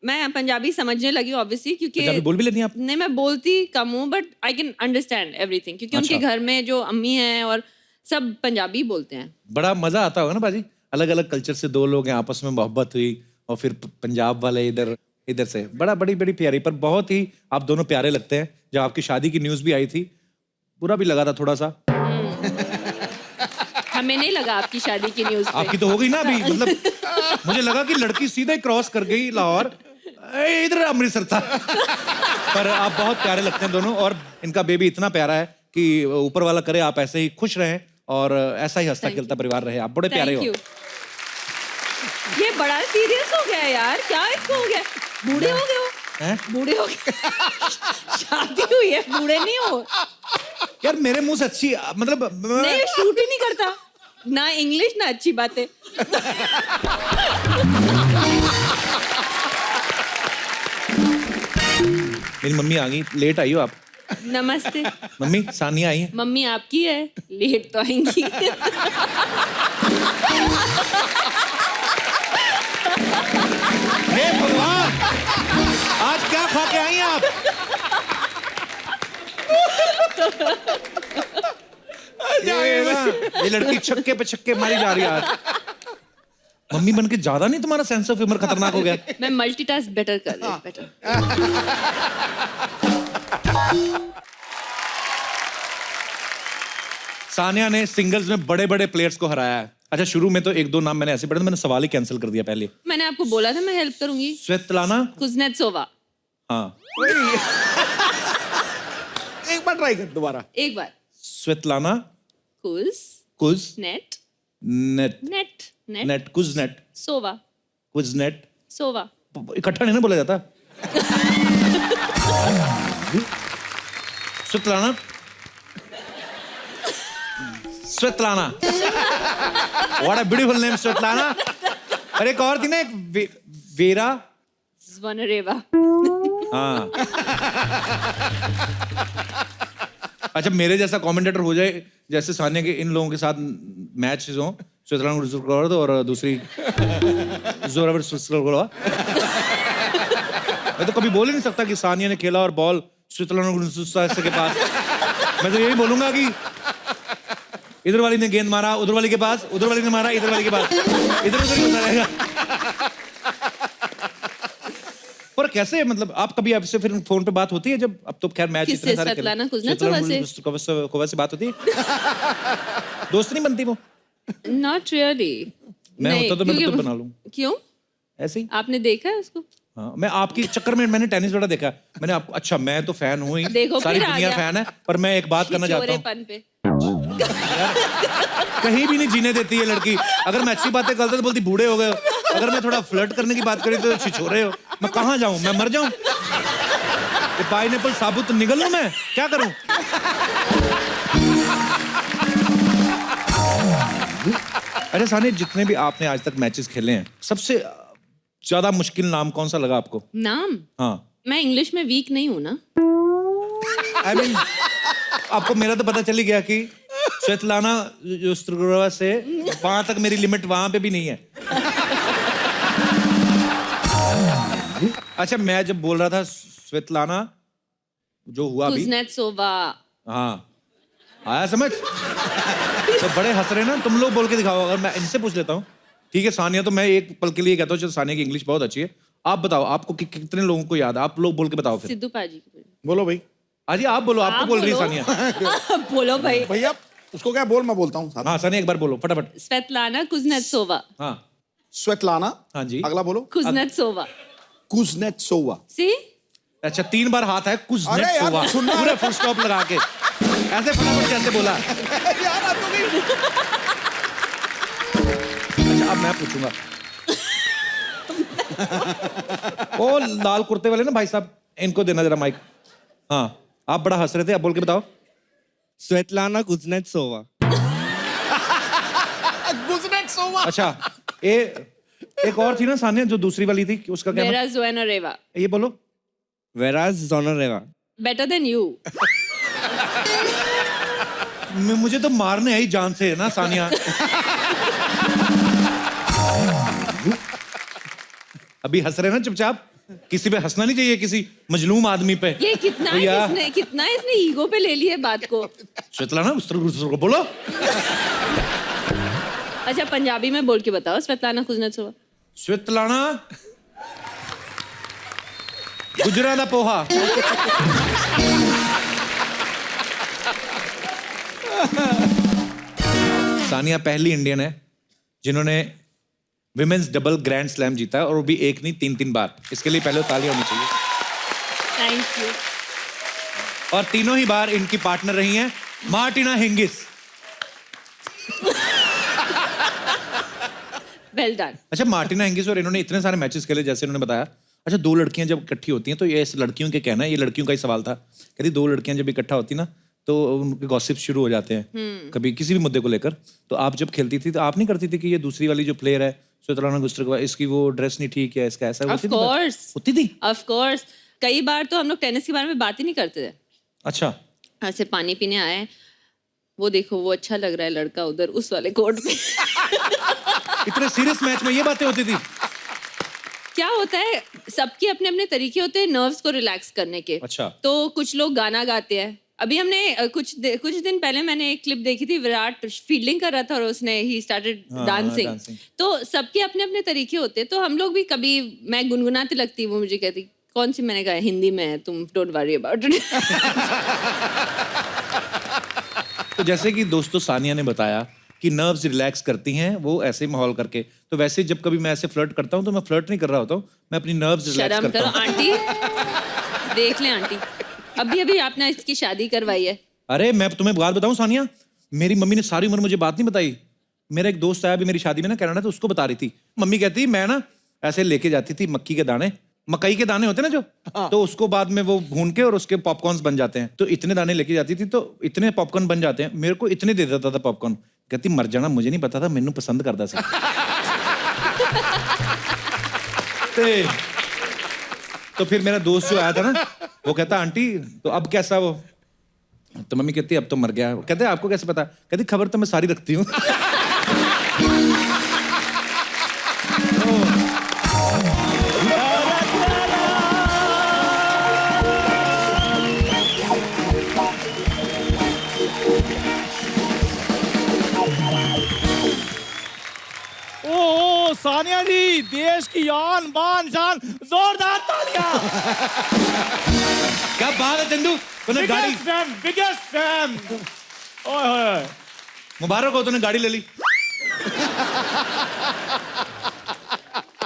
मैं पंजाबी समझने लगी ऑब्वियसली, क्योंकि पंजाबी बोल भी लेती हैं आप? नहीं, मैं बोलती कम हूँ, but I can understand everything, क्योंकि उनके अच्छा। घर में जो अम्मी हैं और सब पंजाबी बोलते हैं। बड़ा मजा आता होगा ना बाजी, अलग अलग कल्चर से 2 लोग हैं, आपस में मोहब्बत हुई, और फिर पंजाब वाले इधर से, बड़ी प्यारी। पर बहुत ही आप दोनों प्यारे लगते हैं। जब आपकी शादी की न्यूज भी आई थी, बुरा भी लगा था थोड़ा सा। हमें नहीं लगा आपकी शादी की न्यूज़ पे। आपकी तो हो गई ना अभी, मतलब मुझे लगा कि लड़की सीधे क्रॉस कर गई लाहौर, इधर अमृतसर था। पर आप बहुत प्यारे लगते हैं दोनों, और इनका बेबी इतना प्यारा है कि ऊपर वाला करे आप ऐसे ही खुश रहें और ऐसा ही हंसता खेलता परिवार रहे। आप बड़े प्यारे थैंक हो। यू। ये बड़ा सीरियस हो गया यार, क्या इसको हो गया? बूढ़े हो गए हो? हैं? बूढ़े हो गए? शादी हुई है, बूढ़े नहीं हो। यार मेरे मुंह से अच्छी मतलब नहीं, शूट ही नहीं करता ना इंग्लिश ना अच्छी बातें। मेरी मम्मी आ गई, लेट आई हो आप? नमस्ते। मम्मी सानिया आई है। मम्मी आपकी है, लेट तो आएंगी। हे भगवान, आज क्या खा के आई हैं आप? ये लड़की छक्के पे छक्के मारी जा रही है आज। मम्मी बन के ज्यादा नहीं तुम्हारा सेंस ऑफ ह्यूमर खतरनाक हो गया? मैं मल्टीटास्क बेटर कर रही हूँ, बेटर। सानिया ने सिंगल्स में बड़े बड़े प्लेयर्स को हराया है। अच्छा, शुरू में तो एक दो नाम मैंने ऐसे पढ़े, मैंने सवाल ही कैंसिल कर दिया पहले। मैंने आपको बोला था मैं हेल्प करूंगी। स्वेतलाना। कुज़नेत्सोवा। हाँ, एक बार ट्राई कर दोबारा। एक बार। Svetlana kuznet net net net net Kuznetsova Kuznetsova. इकट्ठा नहीं ना बोला जाता। Svetlana Svetlana. What a beautiful name, Svetlana. और एक और थी ना, एक वेरा। ज़्वनरेवा। हाँ। अच्छा, मेरे जैसा कमेंटेटर हो जाए जैसे सानिया के इन लोगों के साथ मैच हो, स्विट्जरलैंड और दूसरी जोरावर स्विट्जरलैंड। मैं तो कभी बोल ही नहीं सकता कि सानिया ने खेला और बॉल स्विट्जरलैंड के पास। मैं तो यही बोलूंगा कि इधर वाली ने गेंद मारा उधर वाली के पास, उधर वाली ने मारा इधर वाली के पास, इधर उधर ही होता रहेगा। पर कैसे, मतलब आप कभी आपसे फिर फोन पे बात होती है जब, अब तो खैर मैच इतने सारे स्वेतलाना कुज़नेत्सोवा से बात होती है? दोस्त नहीं बनती वो? Not really. मैं होता तो मैं तो बना लूं। क्यों? ऐसे ही। आपने देखा है उसको? हाँ, मैं आपके चक्कर में मैंने टेनिस बड़ा देखा। मैंने आपको, अच्छा मैं तो फैन हूँ ही, देखो सारी फिर आ दुनिया गया। फैन है, पर मैं एक बात करना चाहता हूँ। छिछोरेपन पे। कहीं भी नहीं जीने देती है लड़की। अगर मैं अच्छी बातें करता तो बोलती बूढ़े हो गए हो, अगर मैं थोड़ा फ्लर्ट करने की बात करी तो छिछोरे हो। मैं कहाँ जाऊं, मैं मर जाऊं? ये पाइनएप्पल साबुत निगल लूं, मैं क्या करूं? अरे सानी, जितने भी आपने आज तक मैचेस खेले हैं, सबसे ज्यादा मुश्किल नाम कौन सा लगा आपको? नाम? हाँ, मैं इंग्लिश में वीक नहीं हूँ ना। आई मीन आपको मेरा तो पता चल ही गया कि स्वेतलाना जो स्त्रुगोवा से वहां तक मेरी लिमिट वहां पे भी नहीं है। अच्छा, मैं जब बोल रहा था स्वेतलाना जो हुआ अभी, कुज़नेत्सोवा। हाँ आया समझ? तो बड़े हंस रहे ना, तुम लोग बोल के दिखाओ। अगर मैं इनसे पूछ लेता हूँ, ठीक है सानिया, तो मैं एक पल के लिए कहता हूँ सानिया की इंग्लिश बहुत अच्छी है। आप बताओ, आपको कितने लोगों को याद है? आप लोग बोल के बताओ फिर। सिद्धू पाजी। बोलो भाई। अजी आप बोलो, आपको बोल रही है सानिया। बोलो भाई। भैया उसको क्या बोल, मैं बोलता हूँ साथ में। हाँ सानिया, एक बार बोलो फटाफट। Svetlana Kuznetsova. हाँ स्वेतलाना। हाँ जी। अगला बोलो। कुज़नेत्सोवा। कुज़नेत्सोवा। सी? अच्छा, 3 बार हाथ है अरे यार, कुज़नेत्सोवा, सुनना। पूरा फुल स्टॉप लगा के ऐसे फटाफट कैसे बोला? यार आप तो भी। अच्छा, अब मैं पूछूंगा। ओ लाल कुर्ते वाले ना भाई साहब, इनको देना जरा माइक। हाँ, आप बड़ा हंस रहे थे, अब बोल के बताओ। Svetlana Kuznetsova. कुज़नेत्सोवा। अच्छा, एक और थी ना सानिया जो दूसरी वाली थी, उसका क्या नाम? Vera Zvonareva. ये बोलो। Vera Zvonareva. Better than you. मुझे तो मारने आई जान से ना सानिया। अभी हंस रहे ना चुपचाप, किसी पे हंसना नहीं चाहिए, किसी मजलूम आदमी पे। ये कितना भैया। कितना इसने ईगो पे ले लिया बात को। स्वेतलाना उस तरह बोलो। अच्छा, पंजाबी में बोल के बताओ स्वेतलाना कुज़नेत्सोवा। स्वेतलाना गुजरा दा पोहा। सानिया पहली इंडियन है जिन्होंने विमेंस डबल ग्रैंड स्लैम जीता है, और वो भी एक नहीं 3 बार। इसके लिए पहले तालियां होनी चाहिए। Thank you. और तीनों ही बार इनकी पार्टनर रही हैं मार्टिना हिंगिस। Well done. अच्छा, मार्टिना हिंगिस और इन्होंने इतने सारे मैचेस खेले जैसे इन्होंने बताया। अच्छा, दो लड़कियां जब इकट्ठी होती हैं तो ये लड़कियों के कहना है, ये लड़कियों का ही सवाल था, कहती दो लड़कियां जब इकट्ठा होती ना तो उनके गॉसिप शुरू हो जाते हैं कभी किसी भी मुद्दे को लेकर। तो आप जब खेलती थी तो आप नहीं करती थी कि ये दूसरी वाली जो प्लेयर है स्वेतलाना गुस्ट्रोवा, इसकी वो ड्रेस नहीं ठीक है, इसका ऐसा ऑफ कोर्स, होती थी। Of course. कई बार तो हम लोग टेनिस के बारे में बात ही नहीं करते थे। अच्छा, ऐसे पानी पीने आए, वो देखो वो अच्छा लग रहा है लड़का उधर उस वाले कोर्ट पे। इतने सीरियस मैच में ये बातें होती थी। क्या होता है, सबके अपने अपने तरीके होते हैं नर्व्स को रिलैक्स करने के। अच्छा। तो कुछ लोग गाना गाते हैं। अभी हमने कुछ दिन पहले मैंने एक क्लिप देखी थी, विराट फील्डिंग कर रहा था और उसने ही स्टार्टेड डांसिंग। तो सबके अपने अपने तरीके होते हैं। तो हम लोग भी कभी, मैं गुनगुनाती लगती, वो मुझे कहती कौन सी, मैंने कहा हिंदी में है, तुम डोंट वरी अबाउट इट। तो जैसे कि दोस्तों सानिया ने बताया कि नर्व्स रिलैक्स करती हैं वो ऐसे माहौल करके, तो वैसे जब कभी मैं ऐसे फ्लर्ट करता हूँ तो मैं फ्लर्ट नहीं कर रहा होता हूँ, मैं अपनी नर्व्स रिलैक्स शर्म करता करो हूँ। आंटी, देख लें आंटी, अभी आपने इसकी शादी करवाई है। अरे मैं तुम्हें बात बताऊं सानिया, मेरी मम्मी ने सारी उम्र मुझे बात नहीं बताई। मेरा एक दोस्त आया अभी मेरी शादी में ना कनाडा, तो उसको बता रही थी। मम्मी कहती मैं ना ऐसे लेके जाती थी मक्की के दाने, मकई के दाने होते ना जो, तो उसको बाद में वो भून के और उसके पॉपकॉर्न्स बन जाते हैं। तो इतने दाने लेके जाती थी तो इतने पॉपकॉर्न बन जाते हैं, मेरे को इतने दे देता था पॉपकॉर्न। कहती मर जाना, मुझे नहीं पता था, मैनू पसंद करता सी। तो फिर मेरा दोस्त जो आया था ना, वो कहता आंटी तो अब कैसा वो, तो मम्मी कहती अब तो मर गया। कहते आपको कैसे पता? कहती खबर तो मैं सारी रखती हूँ। ओ सानिया जी, देश की आन बान शान, जोरदार तालियां। क्या बात है चंदू, तूने गाड़ी, बिगेस्ट फैन। ओए मुबारक हो, तूने गाड़ी ले ली।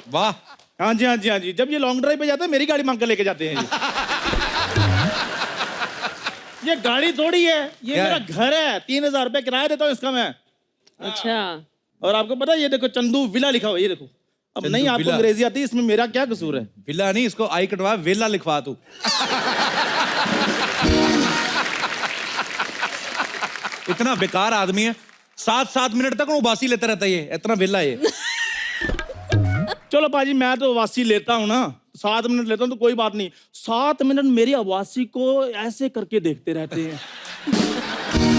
वाह। हाँ जी हाँ जी हाँ जी, जब ये लॉन्ग ड्राइव पे जाते हैं मेरी गाड़ी मांग कर लेके जाते हैं जी। ये गाड़ी थोड़ी है, ये क्या मेरा है? घर है, 3000 रुपए किराया देता हूँ इसका मैं। अच्छा, और आपको पता है ये देखो चंदू विला लिखा हुआ है, ये देखो। अब नहीं आपको विला। अंग्रेजी आती, इसमें मेरा क्या कसूर है? विला नहीं, इसको आई कटवा वेला लिखवा तू। इतना बेकार आदमी है, 7-7 मिनट तक वो उबासी लेता रहता है, ये इतना वेला है ये। चलो पाजी, मैं तो आवासी लेता हूँ ना, 7 मिनट लेता हूँ तो कोई बात नहीं। 7 मिनट मेरी आवासी को ऐसे करके देखते रहते हैं।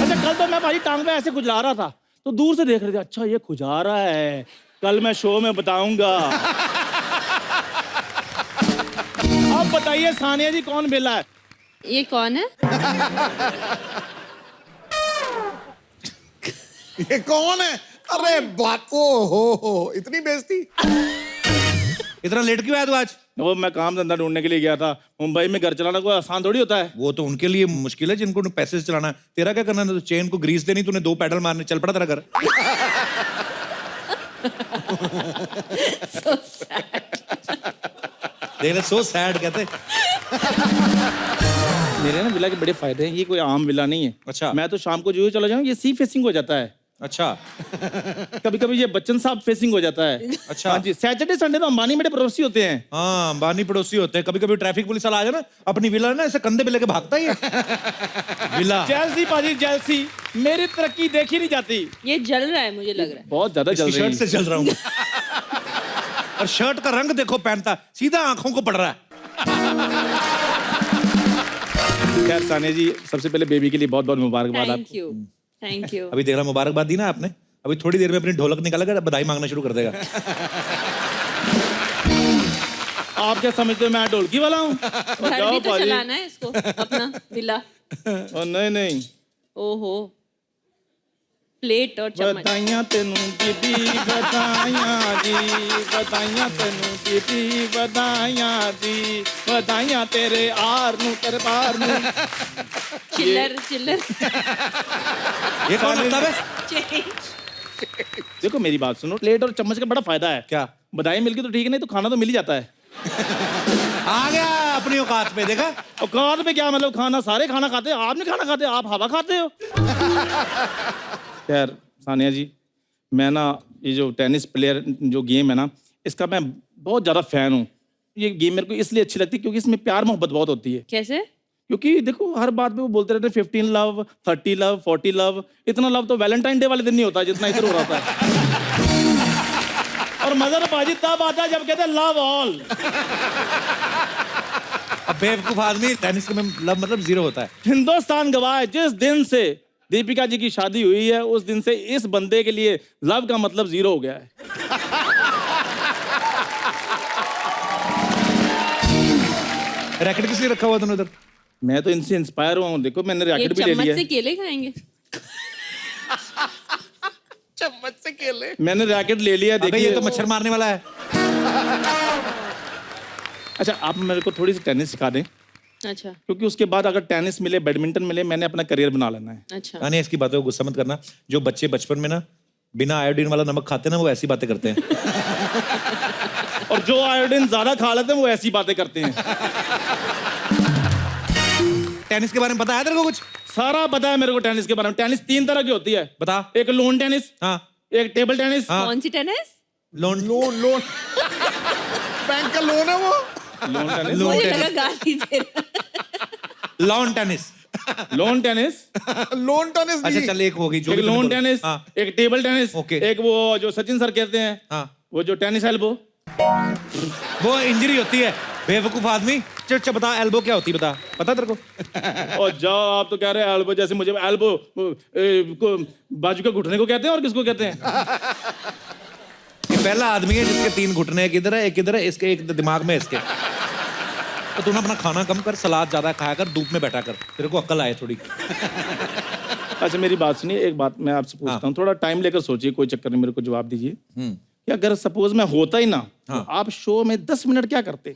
अच्छा, कल तो मैं भाई टांग पे ऐसे खुजला रहा था, तो दूर से देख रहे थे, अच्छा ये खुजा रहा है, कल मैं शो में बताऊंगा। अब बताइए सानिया जी, कौन बेला है? ये कौन है? ये कौन है? अरे बात, ओ हो, इतनी बेइज्जती। इतना लेट क्यों आया तू आज? वो मैं काम धंधा ढूंढने के लिए गया था। मुंबई में घर चलाना कोई आसान थोड़ी होता है। वो तो उनके लिए मुश्किल है जिनको पैसे से चलाना है। तेरा क्या करना है? तो चेन को ग्रीस देनी, तूने 2 पैडल मारने, चल पड़ा तेरा घर। So sad. देख ले, सो सैड कहते। मेरे ना विला के बड़े फायदे हैं, ये कोई आम विला नहीं है। अच्छा। मैं तो शाम को जो चला जाऊँ, ये सी फेसिंग हो जाता है। अच्छा। कभी कभी ये बच्चन साहब फेसिंग हो जाता है। अच्छा। हाँ जी, सैटरडे संडे तो अंबानी मेरे पड़ोसी होते हैं। हाँ, अंबानी पड़ोसी होते हैं। कभी कभी ट्रैफिक पुलिस वाला आ जाए ना, अपनी विला ना ऐसे कंधे पे लेके भागता ही है। विला जेलसी पाजी, जेलसी, मेरी तरक्की देखी नहीं जाती। ये जल रहा है, मुझे लग रहा है। बहुत ज्यादा जल इसकी रही शर्ट से चल रहा हूँ। और शर्ट का रंग देखो, पहनता सीधा आंखों को पड़ रहा है। खैर सानिया जी, सबसे पहले बेबी के लिए बहुत बहुत मुबारकबाद थैंक आपको। You, thank you. अभी देख रहा, मुबारकबाद दी ना आपने, अभी थोड़ी देर में अपनी ढोलक निकालेगा, बधाई मांगना शुरू कर देगा। आप क्या समझते हो मैं ढोलकी वाला हूँ? घर भी तो चलाना है इसको, अपना विला। नहीं नहीं, ओहो, प्लेट और चम्मच। बधाइयां तेनू दीदी, बधाइयां जी, बधाइयां तेनू दीदी, बधाइयां दी, बधाइयां तेरे आर नू, तेरे पार नू। चिल्लर चिल्लर। ये कौन मतलब है? देखो मेरी बात सुनो, प्लेट और चम्मच का बड़ा फायदा है। क्या? बधाई मिल गई तो ठीक है, नहीं तो खाना तो मिल ही जाता है। आ गया अपनी औकात पे देखा। औकात पे क्या मतलब, खाना सारे खाना खाते हैं, आप नहीं खाना खाते, आप हवा खाते हो। खैर सानिया जी, मैं ना ये जो टेनिस प्लेयर जो गेम है ना, इसका मैं बहुत ज़्यादा फैन हूँ। ये गेम मेरे को इसलिए अच्छी लगती है क्योंकि इसमें प्यार मोहब्बत बहुत होती है। कैसे? क्योंकि देखो हर बात पे वो बोलते रहते हैं 15 लव, 30 लव, 40 लव। इतना लव तो वैलेंटाइन डे वाले दिन नहीं होता जितना इधर हो रहा था। और मजा तो पाजी तब आता है जब कहते हैं लव ऑल। अब बेवकूफ आदमी, टेनिस में लव मतलब 0 होता है। हिंदुस्तान गवाह, जिस दिन से दीपिका जी की शादी हुई है उस दिन से इस बंदे के लिए लव का मतलब 0 हो गया है। रैकेट किस लिए रखा हुआ तुमने उधर? मैं तो इनसे इंस्पायर हुआ हूँ। देखो मैंने ये रैकेट भी ले चम्मच लिया से है। केले खाएंगे? चम्मच से केले। मैंने रैकेट ले लिया। अबे देखिए ये तो मच्छर मारने वाला है। अच्छा आप मेरे को थोड़ी सी टेनिस सिखा दें, अच्छा क्योंकि उसके बाद अगर टेनिस मिले, बैडमिंटन मिले, मैंने अपना करियर बना लेना है। अच्छा। नहीं, इसकी बातों को गुस्सा मत करना। जो बच्चे बचपन में ना बिना आयोडीन वाला नमक खाते हैं ना, वो ऐसी बातें करते हैं। और जो आयोडीन ज्यादा खा लेते हैं वो ऐसी बातें करते हैं। टेनिस के बारे में पता है तेरे को कुछ? सारा पता है मेरे को टेनिस के बारे में। टेनिस 3 तरह की होती है। बता। एक लोन टेनिस, हाँ। एक टेबल टेनिस। हाँ। कौन सी टेनिस? लोन बैंक का लोन है वो। Loan tennis. लोन मुझे टेनिस। लगा गाली दे रहा। Lawn tennis. Loan tennis. Loan tennis अच्छा नहीं। चल, एक हो गई जो एक भी तुमने लोन बोला। टेनिस, हाँ। एक टेबल टेनिस, ओके। एक वो जो सचिन सर कहते हैं, हाँ। वो जो टेनिस एल्बो। वो इंजरी होती है बेवकूफ आदमी। चल बता, एल्बो क्या होती है बता, पता तेरे को? और जाओ, आप तो कह रहे हैं एल्बो, जैसे मुझे एल्बो को बाजू के घुटने को कहते हैं और किसको कहते हैं? ये पहला आदमी है जिसके 3 घुटने, एक इधर है, एक इधर है, इसके एक दिमाग में, इसके। तो तू ना अपना खाना कम कर, सलाद ज्यादा खाया कर, धूप में बैठा कर, तेरे को अक्ल आए थोड़ी। अच्छा मेरी बात सुनिए, एक बात मैं आपसे पूछता हूँ, थोड़ा टाइम लेकर सोचिए, कोई चक्कर नहीं, मेरे को जवाब दीजिए कि अगर सपोज मैं होता ही ना, तो आप शो में 10 मिनट क्या करते?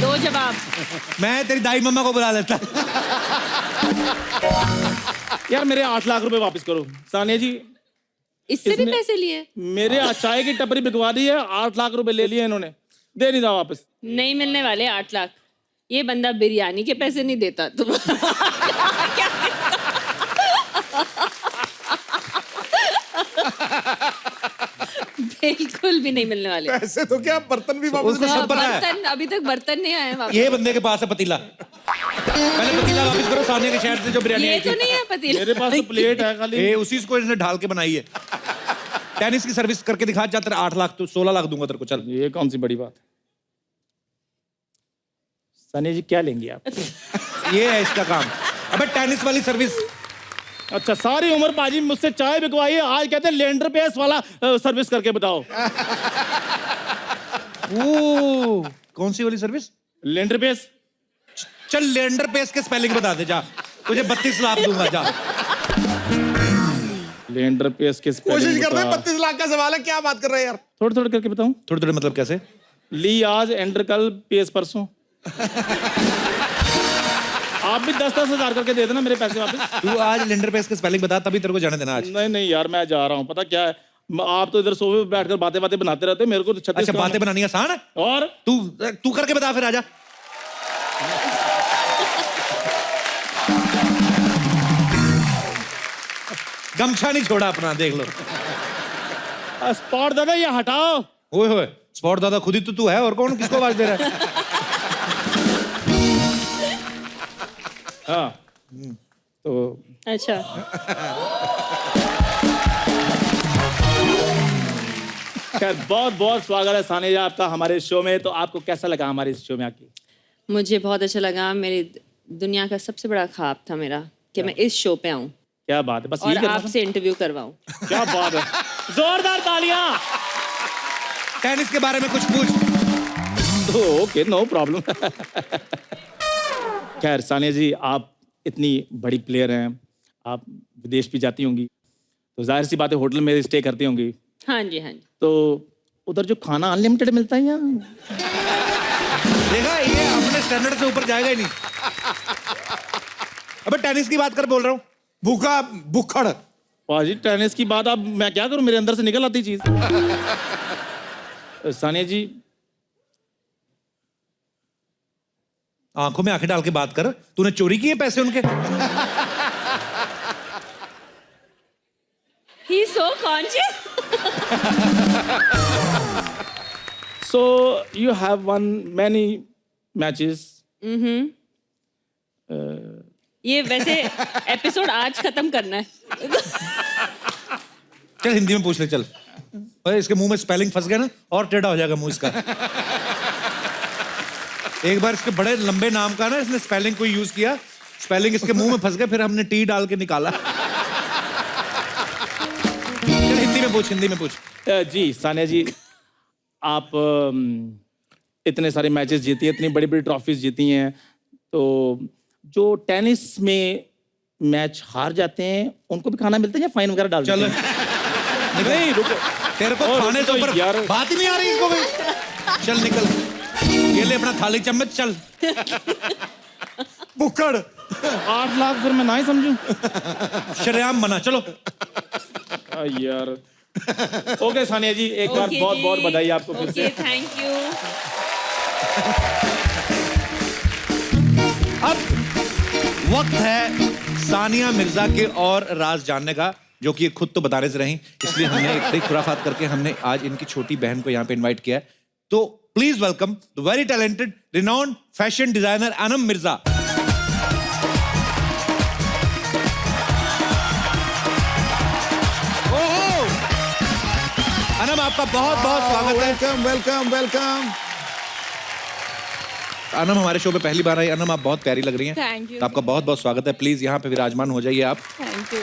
दो जवाब। मैं तेरी दाई मम्मा को बुला लेता। यार मेरे 8 लाख रुपए वापस करो। सानिया जी, इससे भी इसमें- पैसे लिए? मेरे चाय की टपरी बिकवा दी है, 8 लाख रुपए ले लिए इन्होंने, दे नहीं रहा वापस। नहीं मिलने वाले 8 लाख। ये बंदा बिरयानी के पैसे नहीं देता तुम। बिल्कुल भी नहीं मिलने वाले। ऐसे तो क्या, बर्तन भी वापस उसको सब पता है। बर्तन अभी तक बर्तन नहीं आए वापस। ये बंदे के पास है पतीला। पहले पतीला वापस करो, सानिया के शहर से जो बिरयानी ये आई तो थी। नहीं है पतीला। मेरे पास तो प्लेट है खाली। ए, उसी को इसने ढाल के बनाई है। टेनिस की सर्विस करके दिखा, जा तेरे 8 लाख, तो 16 लाख दूंगा तेरे को। चल। ये कौन सी बड़ी बात है? सानिया जी क्या लेंगे आप? ये है इसका काम। अबे टेनिस वाली सर्विस। अच्छा सारी उम्र पाजी मुझसे चाय बिकवाई है, आज कहते हैं लेंडर पेस वाला सर्विस करके बताओ। ओ, कौन सी वाली सर्विस? Lender pays. चल लेंडर पेस के स्पेलिंग बता दे जा, तुझे 32 लाख दूंगा जा। लेंडर पेस के कोशिश कर रहे हैं, बता। 32 लाख का सवाल है, क्या बात कर रहे हैं यार? थोड़े थोड़े करके बताऊं? थोड़े थोड़े मतलब कैसे? ली आज, एंडर कल, पेस परसों। आप भी 10-10 हजार करके दे देना मेरे पैसे वापस। तू आज लेंडर पेस के स्पेलिंग बता, तभी तेरे को जाने देना आज। नहीं नहीं यार, मैं जा रहा हूँ। पता क्या है, आप तो इधर सोफे पे बैठकर बातें बातें बनाते रहते हो, मेरे को तो 36 अच्छा बातें बनानी आसान है? और तू करके बता फिर, आजा। गमछा नहीं छोड़ा अपना, देख लो। स्पॉट दादा ये हटाओ। ओए होए, स्पॉट दादा खुद ही तो तू है, और कौन किसको आवाज दे रहा है? हाँ तो अच्छा खैर बहुत बहुत स्वागत है सानिया जी आपका हमारे शो में। तो आपको कैसा लगा हमारे इस शो में आके? मुझे बहुत अच्छा लगा। मेरी दुनिया का सबसे बड़ा ख्वाब था मेरा कि मैं इस शो पे आऊं क्या बात है, बस और यही करना था? आपसे इंटरव्यू करवाऊं। क्या बात है, जोरदार तालियां। टेनिस के बारे में कुछ पूछ। Okay no problem. खैर सानिया जी, आप इतनी बड़ी प्लेयर हैं, आप विदेश भी जाती होंगी, तो जाहिर सी बात है होटल में स्टे करती होंगी, हाँ जी हाँ जी। तो उधर जो खाना अनलिमिटेड मिलता है या? देखा, ये अपने स्टैंडर्ड से ऊपर जाएगा ही नहीं। अबे टेनिस की बात कर, बोल रहा हूँ। भूखा भुक्खड़ पाजी टेनिस की बात अब मैं क्या करूं, मेरे अंदर से निकल आती चीज। सानिया जी आंखों में आंखें डाल के बात कर, तूने चोरी किए पैसे उनके? He so conscious. So you have one many matches. ये वैसे एपिसोड आज खत्म करना है। चल हिंदी में पूछ ले चल। अरे इसके मुंह में स्पेलिंग फंस गया ना, और टेढ़ा हो जाएगा मुंह इसका। एक बार इसके बड़े लंबे नाम का ना इसने स्पेलिंग कोई यूज किया, स्पेलिंग इसके मुंह में फंस गया, फिर हमने टी डाल के निकाला। चल हिंदी में पूछ, हिंदी में पूछ। जी सानिया जी, आप इतने सारे मैचेस जीती हैं, इतनी बड़ी बड़ी ट्रॉफीज जीती हैं, तो जो टेनिस में मैच हार जाते हैं उनको भी खाना मिलता है या फाइन वगैरह डाल चल देते हैं? नहीं रुको, तेरे को और खाने तो से ऊपर यार- बात ही नहीं आ रही इसको भी। चल निकल, ये ले अपना थाली चम्मच, चल। बुक्कड़ 8 लाख फिर मैं ना ही समझूं। शरेआम मना, चलो। यार ओके सानिया जी, एक बार Okay बहुत जी। बहुत बधाई आपको फिर से। Okay thank you. अब वक्त है सानिया मिर्जा के और राज जानने का, जो कि ये खुद तो बताने से रही, इसलिए हमने एक बड़ी खुराफात करके हमने आज इनकी छोटी बहन को यहाँ पे इनवाइट किया है। तो please welcome the very talented renowned fashion designer Anam Mirza. ओहो अनम, आपका बहुत बहुत स्वागत है। Welcome welcome welcome. अनम हमारे शो पे पहली बार आई। अनम आप बहुत प्यारी लग रही हैं। Thank you. तो आपका बहुत बहुत स्वागत है। प्लीज यहाँ पे विराजमान हो जाइए आप। Thank you.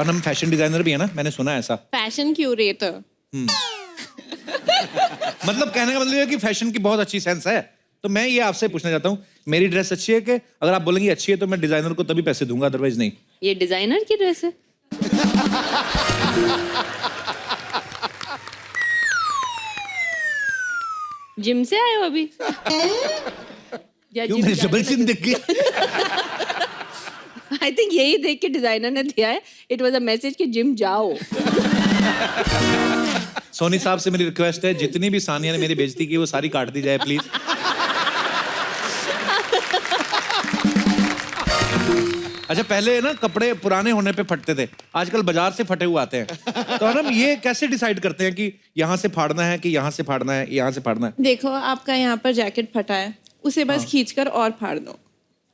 Anam fashion designer भी है ना, मैंने सुना है ऐसा। Fashion curator. मतलब कहने का मतलब है कि फैशन की बहुत अच्छी सेंस है। तो मैं ये आपसे पूछना चाहता हूँ, मेरी ड्रेस अच्छी है कि अगर आप बोलेंगे अच्छी है तो मैं डिजाइनर को तभी पैसे दूंगा, अदरवाइज नहीं। ये डिजाइनर की ड्रेस है। जिम से आए हो अभी? या क्यों, जिम मेरी जाने डबल चिन दिख गई? आई थिंक यही देख के डिजाइनर ने दिया है। इट वाज अ मैसेज कि जिम जाओ। सोनी साहब से मेरी रिक्वेस्ट है, जितनी भी सानिया ने मेरी बेइज्जती की वो सारी काट दी जाए प्लीज। अच्छा पहले ना कपड़े पुराने होने पे फटते थे, आजकल बाजार से फटे हुए आते हैं। तो हम ये कैसे डिसाइड करते हैं कि यहाँ से फाड़ना है कि यहाँ से फाड़ना है, यहाँ से फाड़ना है? देखो आपका यहाँ पर जैकेट फटा है, उसे बस खींचकर और फाड़ दो।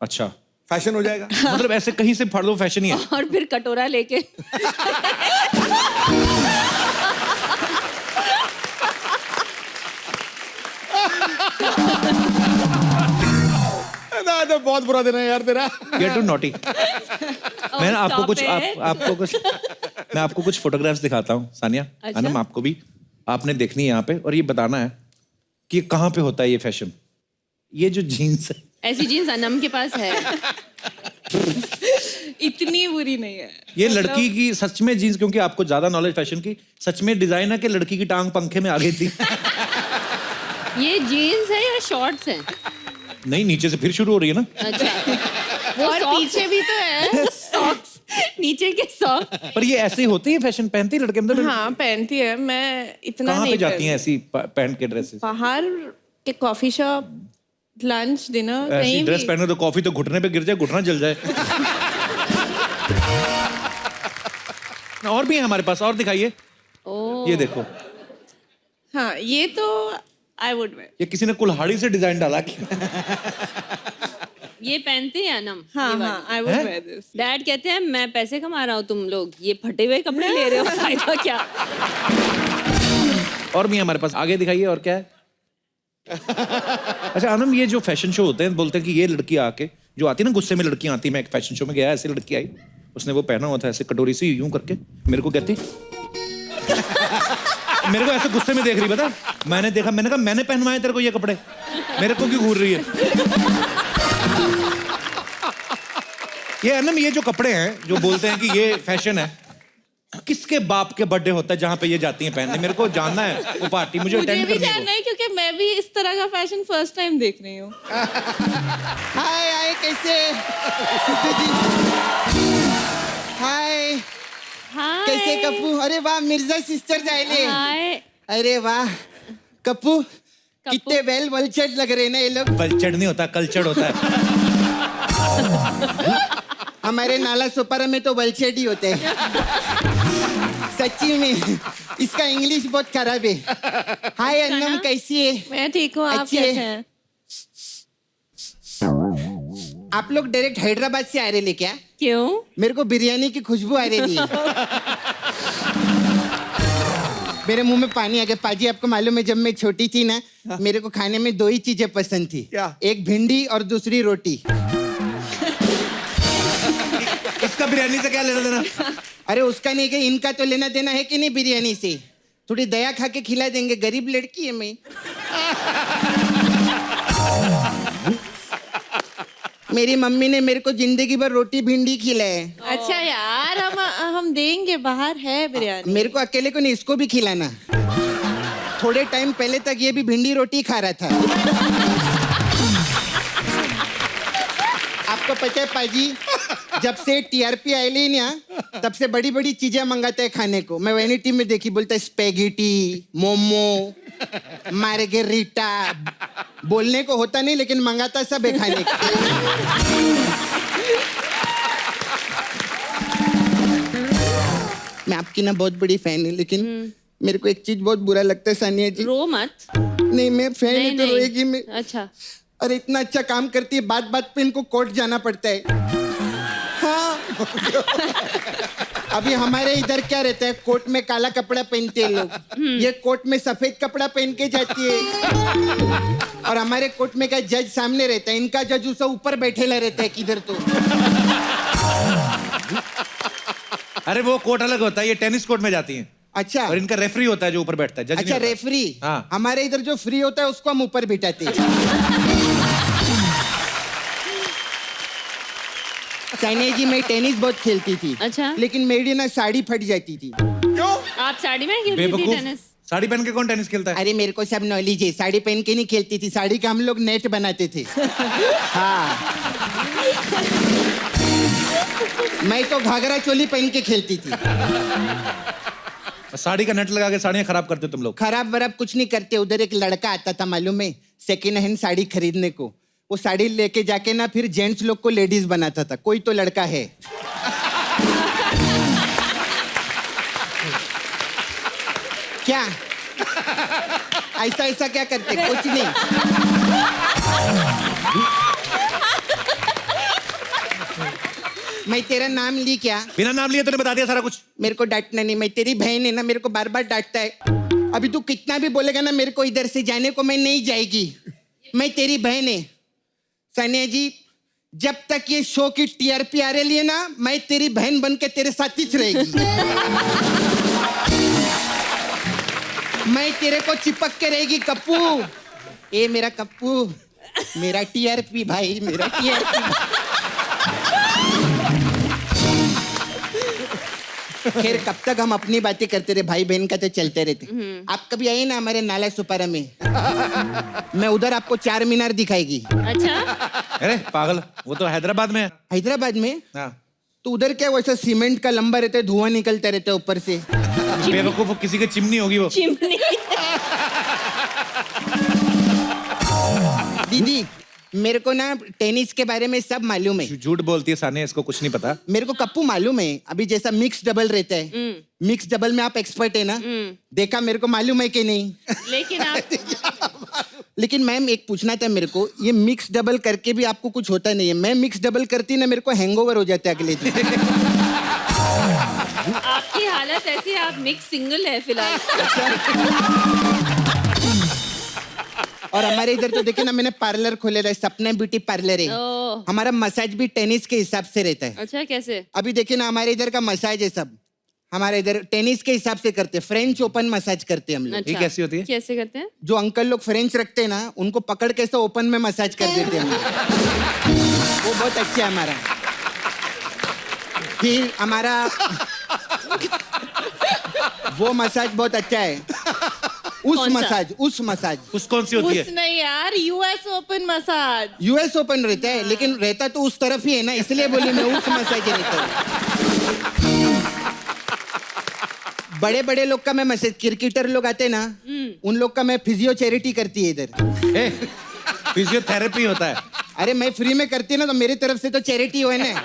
अच्छा, फैशन हो जाएगा। मतलब ऐसे कहीं से फाड़ दो, फैशन ही है। और फिर कटोरा लेके तो बहुत बुरा दिन है यार तेरा। Get too naughty। मैं ना आपको stop कुछ it। आपको कुछ मैं आपको कुछ फोटोग्राफ्स दिखाता हूँ सानिया। अच्छा। अनम आपको भी, आपने देखनी है यहाँ पे और ये बताना है कि कहाँ पे होता है ये फैशन। ये जो जीन्स है, ऐसी जीन्स अनम के पास है। इतनी बुरी नहीं है। ये लड़की की सच में जीन्स, क्योंकि आपको ज्यादा नॉलेज फैशन की, सच में डिजाइन है कि लड़की की टांग पंखे में आ गई थी? ये जीन्स है या शॉर्ट्स हैं? नहीं, नीचे से फिर शुरू हो रही है ना। अच्छा, वो और socks- पीछे भी तो है। सॉक्स, नीचे के सॉक्स। पर ये ऐसे ही होते हैं फैशन, पहनती है लड़के अंदर? हाँ पहनती है, मैं इतना कहाँ पे नहीं जाती हैं ऐसी पहन के ड्रेसेस? बाहर के कॉफी शॉप, लंच, डिनर, ऐसी कहीं ड्रेस भी। पहनो तो कॉफी तो घुटने पे गिर जाए, घुटना जल जाए। और भी है हमारे पास, और दिखाइए। ओ, ये देखो, हाँ ये तो आई वुड वेयर। ये किसी ने कुल्हाड़ी से डिजाइन डाला कि ये पहनते हैं अनम? हाँ ये वाली। हाँ आई वुड हैं? Wear this. डैड कहते हैं मैं पैसे कमा रहा हूँ, तुम लोग ये फटे हुए कपड़े ले रहे हो, फायदा क्या? और भी है हमारे पास, आगे दिखाइए। और क्या है? अच्छा अनम, ये जो फैशन शो होते हैं, बोलते हैं कि ये लड़की आके जो आती है ना, गुस्से में लड़कियां आती, मैं एक फैशन शो में गया, ऐसे लड़की आई, उसने वो पहना हुआ था ऐसे कटोरी से यूं करके, मेरे को कहती मेरे को ऐसे गुस्से में देख रही, पता? मैंने देखा, मैंने कहा मैंने पहनवाए तेरे को ये कपड़े, मेरे को क्यों घूर रही है? ये अनम, ये जो कपड़े हैं जो बोलते हैं कि ये फैशन है, किसके बाप के बर्थडे होता है जहाँ पे ये जाती हैं पहनने? मेरे को जानना है वो पार्टी, मुझे मुझे अटेंड भी करनी है जानना है क्योंकि मैं भी इस तरह का फैशन फर्स्ट टाइम देख रही हूँ। हाय आए कैसे सिद्धू जी हाय कैसे कप्पू? अरे वाह, मिर्जा सिस्टर आइले. हाय अरे वाह कप्पू, कितने वेल वल्चर्ड लग रहे हैं ना ये लोग. कल्चर्ड नहीं होता, कल्चर्ड होता है. हमारे नाला सोपारा में तो वल्चर्ड ही होते हैं. सच्ची में इसका इंग्लिश बहुत खराब है. हाय अन्नम, कैसी है? मैं ठीक हूँ, आप अच्छी कैसे है. हैं? आप लोग डायरेक्ट हैदराबाद से आ रहे ले क्या? क्यों? मेरे को बिरयानी की खुशबू आ रही है. मेरे मुंह में पानी आ गया. पाजी, आपको मालूम है जब मैं छोटी थी ना, मेरे को खाने में 2 ही चीजें पसंद थी. क्या? एक भिंडी और दूसरी रोटी. इसका बिरयानी से क्या लेना देना? अरे उसका नहीं, कि इनका तो लेना देना है कि नहीं बिरयानी से. थोड़ी दया खा के खिला देंगे, गरीब लड़की है मैं. मेरी मम्मी ने मेरे को जिंदगी भर रोटी भिंडी खिलाए. अच्छा यार, हम देंगे, बाहर है बिरयानी. मेरे को अकेले को नहीं, इसको भी खिलाना. थोड़े टाइम पहले तक ये भी भिंडी रोटी खा रहा था. आपको पता है पाजी, जब से टीआरपी आईली ना, तब से बड़ी बड़ी चीजें मंगाता है खाने को. मैं वैनिटी में देखी, बोलता है स्पेगेटी, मोमो, मार्गेरिटा. बोलने को होता नहीं, लेकिन मंगाता सब है खाने को. मैं आपकी ना बहुत बड़ी फैन हूँ, लेकिन मेरे को एक चीज बहुत बुरा लगता है सानिया जी. रो मत. नहीं, मैं फैन नहीं है तो नहीं. रोएगी मैं. अच्छा. अरे इतना अच्छा काम करती है, बात बात पे इनको कोर्ट जाना पड़ता है. हाँ. अभी हमारे इधर क्या रहता है, कोर्ट में काला कपड़ा पहनते हैं लोग, ये कोर्ट में सफेद कपड़ा पहन के जाती है. और हमारे कोर्ट में क्या जज सामने रहता है, इनका जज उसे ऊपर बैठेला रहता है किधर तो. अरे वो कोर्ट अलग होता है, ये टेनिस कोर्ट में जाती हैं. अच्छा. और इनका रेफरी होता है जो ऊपर बैठता है, जज नहीं अच्छा, होता. रेफरी. हाँ. हमारे इधर जो फ्री होता है उसको हम ऊपर बिठाते हैं. सानिया जी, मैं टेनिस बहुत खेलती थी. अच्छा. लेकिन मेरी ना साड़ी फट जाती थी. आप साड़ी में खेलती थी बेवकूफ, टेनिस? साड़ी पहन के कौन टेनिस खेलता है? अरे मेरे को सब नॉलेज है. साड़ी पहन के नहीं खेलती थी, साड़ी का हम लोग नेट बनाते थे. हाँ. मैं तो घाघरा चोली पहन के खेलती थी. साड़ी का नेट लगा के साड़ियां खराब करते हो तुम लोग. खराब वराब कुछ नहीं करते. उधर एक लड़का आता था मालूम है, सेकेंड हैंड साड़ी खरीदने को. वो साड़ी लेके जाके ना फिर जेंट्स लोग को लेडीज बनाता था. कोई तो लड़का है. क्या ऐसा ऐसा क्या करते? कुछ नहीं. मैं तेरा नाम ली क्या? बिना नाम लिए तूने बता दिया सारा कुछ. मेरे को डांटना नहीं. मैं तेरी बहन है ना, मेरे को बार बार डांटता है. अभी तू कितना भी बोलेगा ना मेरे को इधर से जाने को, मैं नहीं जाएगी. मैं तेरी बहन है. सानिया जी, जब तक ये शो की टीआरपी आ रही है ना, मैं तेरी बहन बन के तेरे साथ ही रहेगी. मैं तेरे को चिपक के रहेगी कप्पू. ए मेरा कप्पू, मेरा टीआरपी भाई, मेरा टीआरपी. खैर, कब तक हम अपनी बातें करते रहे, भाई बहन का तो चलते रहते. आप कभी आइए ना हमारे नाला सुपारा में, मैं उधर आपको 4 मीनार दिखाएगी. अच्छा. अरे पागल, वो तो हैदराबाद में है. हैदराबाद में? हाँ. तो उधर क्या वैसा सीमेंट का लंबा रहता है, धुआं निकलता रहता है ऊपर से. बेवकूफ, वो किसी की चिमनी होगी वो. चिमनी. दीदी, मेरे को ना टेनिस के बारे में सब मालूम है. झूठ बोलती है सानिया, इसको कुछ नहीं पता. मेरे को कप्पू मालूम है. अभी जैसा मिक्स डबल रहता है, मिक्स डबल में आप एक्सपर्ट है ना. देखा, मेरे को मालूम है कि नहीं. लेकिन आप लेकिन मैम, एक पूछना था मेरे को, ये मिक्स डबल करके भी आपको कुछ होता नहीं है? मैं मिक्स डबल करती ना, मेरे को हैंगओवर हो जाता है अगले दिन. आपकी हालत ऐसी है, आप मिक्स सिंगल है फिलहाल. और हमारे इधर तो देखिए ना, मैंने पार्लर खोले रहा है, सपना ब्यूटी पार्लर है. ओह. हमारा मसाज भी टेनिस के हिसाब से रहता है. अच्छा, कैसे? अभी देखिए ना, हमारे इधर का मसाज है सब, हमारे इधर टेनिस के हिसाब से करते हैं. फ्रेंच ओपन मसाज करते हैं हम लोग. अच्छा. कैसी होती है? कैसे करते हैं? जो अंकल लोग फ्रेंच रखते हैं ना, उनको पकड़ के ऐसा ओपन में मसाज कर देते हैं हम लोग. वो बहुत अच्छा है हमारा. फिर हमारा वो मसाज बहुत अच्छा है. उस मसाज उस कौन सी होती है? उस नहीं यार, US open massage. US open रहता है, लेकिन रहता तो उस तरफ ही है ना, इसलिए बोली मैं उस मसाज रहता है. बड़े बड़े लोग का मैं मैसेज, क्रिकेटर लोग आते ना, उन लोग का मैं फिजियो चैरिटी करती है इधर। फिजियोथेरेपी होता है। अरे मैं फ्री में करती ना, तो मेरी तरफ से तो चैरिटी हो ना।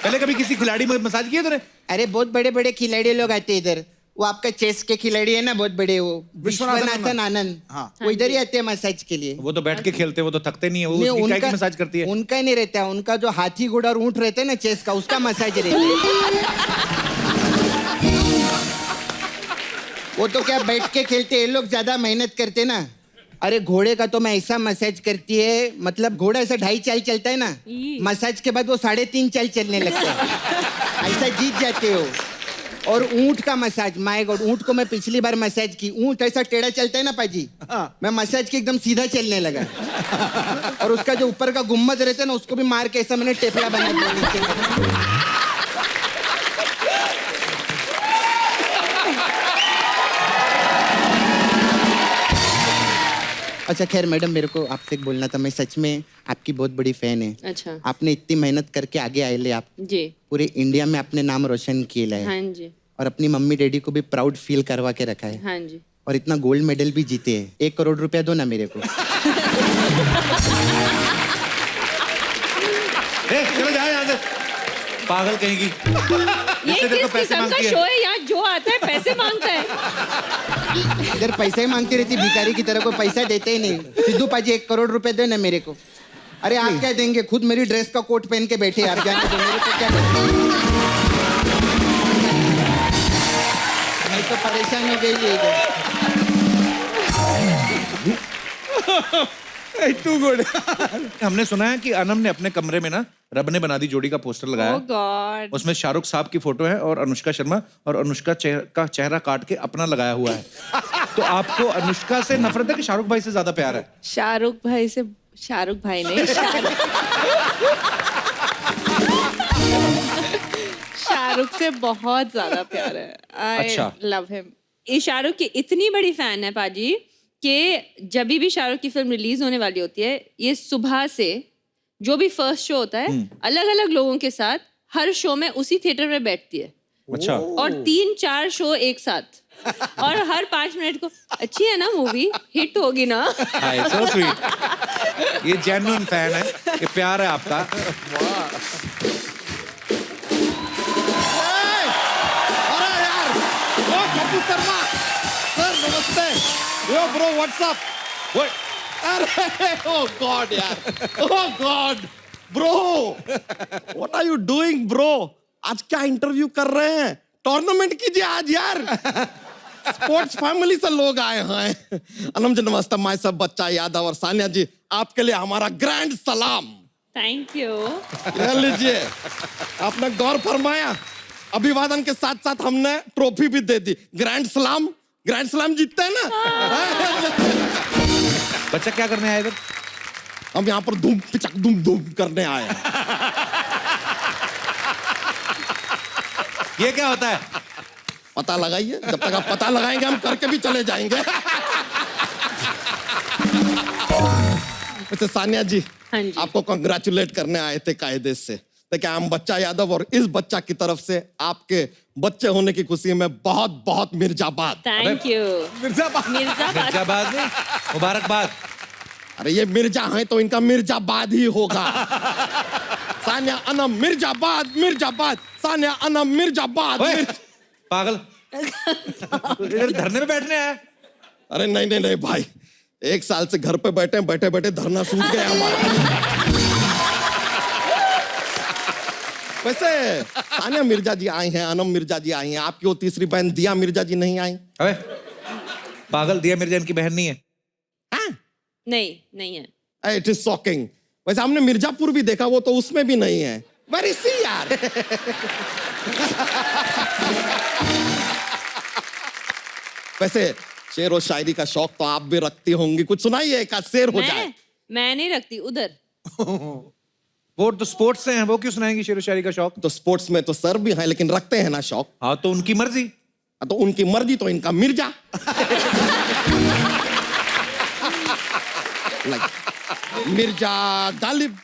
पहले कभी किसी खिलाड़ी में मसाज किया तूने? अरे बहुत बड़े बड़े खिलाड़ी लोग आते हैं इधर। वो आपका चेस के खिलाड़ी है ना, बहुत बड़े, वो विश्वनाथन आनंद, वो इधर ही आते हैं मसाज के लिए। वो तो बैठ के खेलते हैं, वो तो थकते नहीं है, वो नहीं, उसकी काय की मसाज करती है। उनका नहीं रहता है, उनका जो हाथी घोड़ा और ऊंट रहते हैं ना चेस का, उसका मसाज रहता है। वो तो क्या बैठ के खेलते हैं, ये लोग ज्यादा मेहनत करते ना। अरे घोड़े का तो मैं ऐसा मसाज करती है, मतलब घोड़ा ऐसा 2.5 चाल चलता है ना, मसाज के बाद वो 3.5 चाल चलने लगता है, ऐसा जीत जाते हो। और ऊंट का मसाज, माय गॉड, ऊंट को मैं पिछली बार मसाज की, ऊंट ऐसा टेढ़ा चलता है ना पाजी, मैं मसाज की एकदम सीधा चलने लगा। और उसका जो ऊपर का गुम्मद रहता है ना, उसको भी मार के ऐसा मैंने टेपला बना दिया नीचे। अच्छा खैर मैडम, मेरे को आपसे एक बोलना था, मैं सच में आपकी बहुत बड़ी फैन है। अच्छा। आपने इतनी मेहनत करके आगे आए ले, आप जी। पूरे इंडिया में अपने नाम रोशन किए है। हाँ जी। और अपनी मम्मी डैडी को भी प्राउड फील करवा के रखा है। हाँ जी। और इतना गोल्ड मेडल भी जीते हैं। 1 करोड़ रुपया दो ना मेरे को। चलो जाओ यहाँ से, पागल कहेगी। ये किस किस्म का शो है यहाँ, जो आता है पैसे मांगता है। इधर पैसा ही मांगती रहती, भिखारी की तरह, कोई पैसा देते ही नहीं। सिद्धू पाजी 1 करोड़ रुपए दे ना मेरे को। अरे आप क्या देंगे, खुद मेरी ड्रेस का कोट पहन के बैठे, आप जाने दो, मेरे को क्या मैं तो परेशान हो गई है टू गुड। हमने सुना है कि अनम ने अपने कमरे में ना रब ने बना दी जोड़ी का पोस्टर लगाया Oh God. उसमें शाहरुख साहब की फोटो है और अनुष्का शर्मा, और अनुष्का का चेहरा काट के अपना लगाया हुआ है। तो आपको अनुष्का से नफरत है कि शाहरुख भाई से ज्यादा प्यार है? शाहरुख भाई से, शाहरुख भाई नहीं, शाहरुख से बहुत ज्यादा प्यार है। आई अच्छा। Love him. ये शाहरुख की इतनी बड़ी फैन है पाजी कि जब भी शाहरुख की फिल्म रिलीज होने वाली होती है, ये सुबह से जो भी फर्स्ट शो होता है, अलग अलग लोगों के साथ हर शो में उसी थिएटर में बैठती है। अच्छा। और 3-4 शो एक साथ, और हर 5 मिनट को, अच्छी है ना मूवी, हिट होगी ना। हाय, so sweet। ये जेन्युइन फैन है, ये प्यार है आपका। अरे यार, ओ कपिल शर्मा सर, नमस्ते। Yo bro, what's up? अरे ओ गॉड यार, oh god bro, what are you doing bro? आज क्या इंटरव्यू कर रहे हैं? टूर्नामेंट कीजिए आज यार। स्पोर्ट्स फैमिली से लोग आए हैं। अनम जी नमस्ते, मैं सब बच्चा यादव और सानिया जी, आपके लिए हमारा ग्रैंड सलाम। Thank you. ले लीजिए, आपने गौर फरमाया, अभिवादन के साथ साथ हमने ट्रॉफी भी दे दी। ग्रैंड सलाम, ग्रैंड सलाम जीतते हैं ना। बच्चा क्या करने आया इधर? हम यहाँ पर धूम पिचक धूम धूम करने आए हैं। ये क्या होता है? पता लगाइए, जब तक आप पता लगाएंगे हम करके भी चले जाएंगे। वैसे सानिया जी, हाँ जी। आपको कांग्रेचुलेट करने आए थे कायदे से। देखिए, हम बच्चा यादव और इस बच्चा की तरफ से आपके बच्चे होने की खुशी में बहुत बहुत मिर्जाबाद। Thank you. मिर्जाबाद, मिर्जाबाद नहीं, मुबारकबाद। अरे ये मिर्जा है तो इनका मिर्जाबाद ही होगा। सानिया अनम मिर्जाबाद, मिर्जाबाद, सानिया अनम मिर्जाबाद। ओए, पागल, इधर धरने में बैठने आया? अरे नहीं नहीं नहीं भाई, 1 साल से घर पे बैठे बैठे बैठे धरना सूख गया हमारा। वैसे सानिया मिर्जा जी आई हैं, अनम मिर्जा जी आई हैं, आपकी वो तीसरी बहन दिया मिर्जा जी नहीं आई? अबे पागल, दिया मिर्जा इनकी बहन नहीं है। नहीं है। It is shocking. वैसे हमने मिर्जापुर भी देखा, वो तो उसमें भी नहीं है। वेरी सी यार। वैसे शेर और शायरी का शौक तो आप भी रखती होंगी, कुछ सुनाइए, एक आध शेर हो जाए। मैं नहीं रखती उधर। वो तो स्पोर्ट्स से हैं, वो क्यों सुनाएंगी शेर व शायरी का शौक? तो स्पोर्ट्स में तो सर भी हैं, लेकिन रखते हैं ना शौक। हाँ तो उनकी मर्जी। तो उनकी मर्जी तो इनका मिर्जा। मिर्जा गालिब।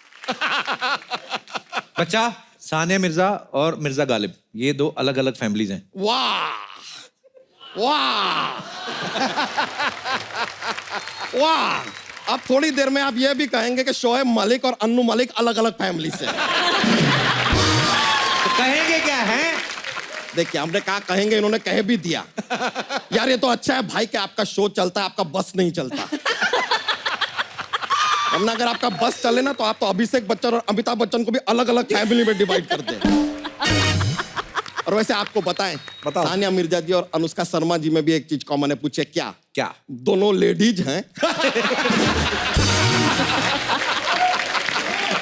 बच्चा सानिया मिर्जा और मिर्जा गालिब, ये दो अलग अलग फैमिलीज हैं। वाह वाह वाह। अब थोड़ी देर में आप ये भी कहेंगे कि शोएब मलिक और अन्नू मलिक अलग अलग फैमिली से हैं। तो कहेंगे क्या है? देखिए हमने कहा कहेंगे, इन्होंने कह भी दिया। यार ये तो अच्छा है भाई कि आपका शो चलता है, आपका बस नहीं चलता। वरना अगर आपका बस चले ना तो आप तो अभिषेक बच्चन और अमिताभ बच्चन को भी अलग अलग फैमिली में डिवाइड कर दें। और वैसे आपको बताएं, सानिया मिर्जा जी और अनुष्का शर्मा जी में भी एक चीज कॉमन है। पूछे क्या? क्या? दोनों लेडीज हैं।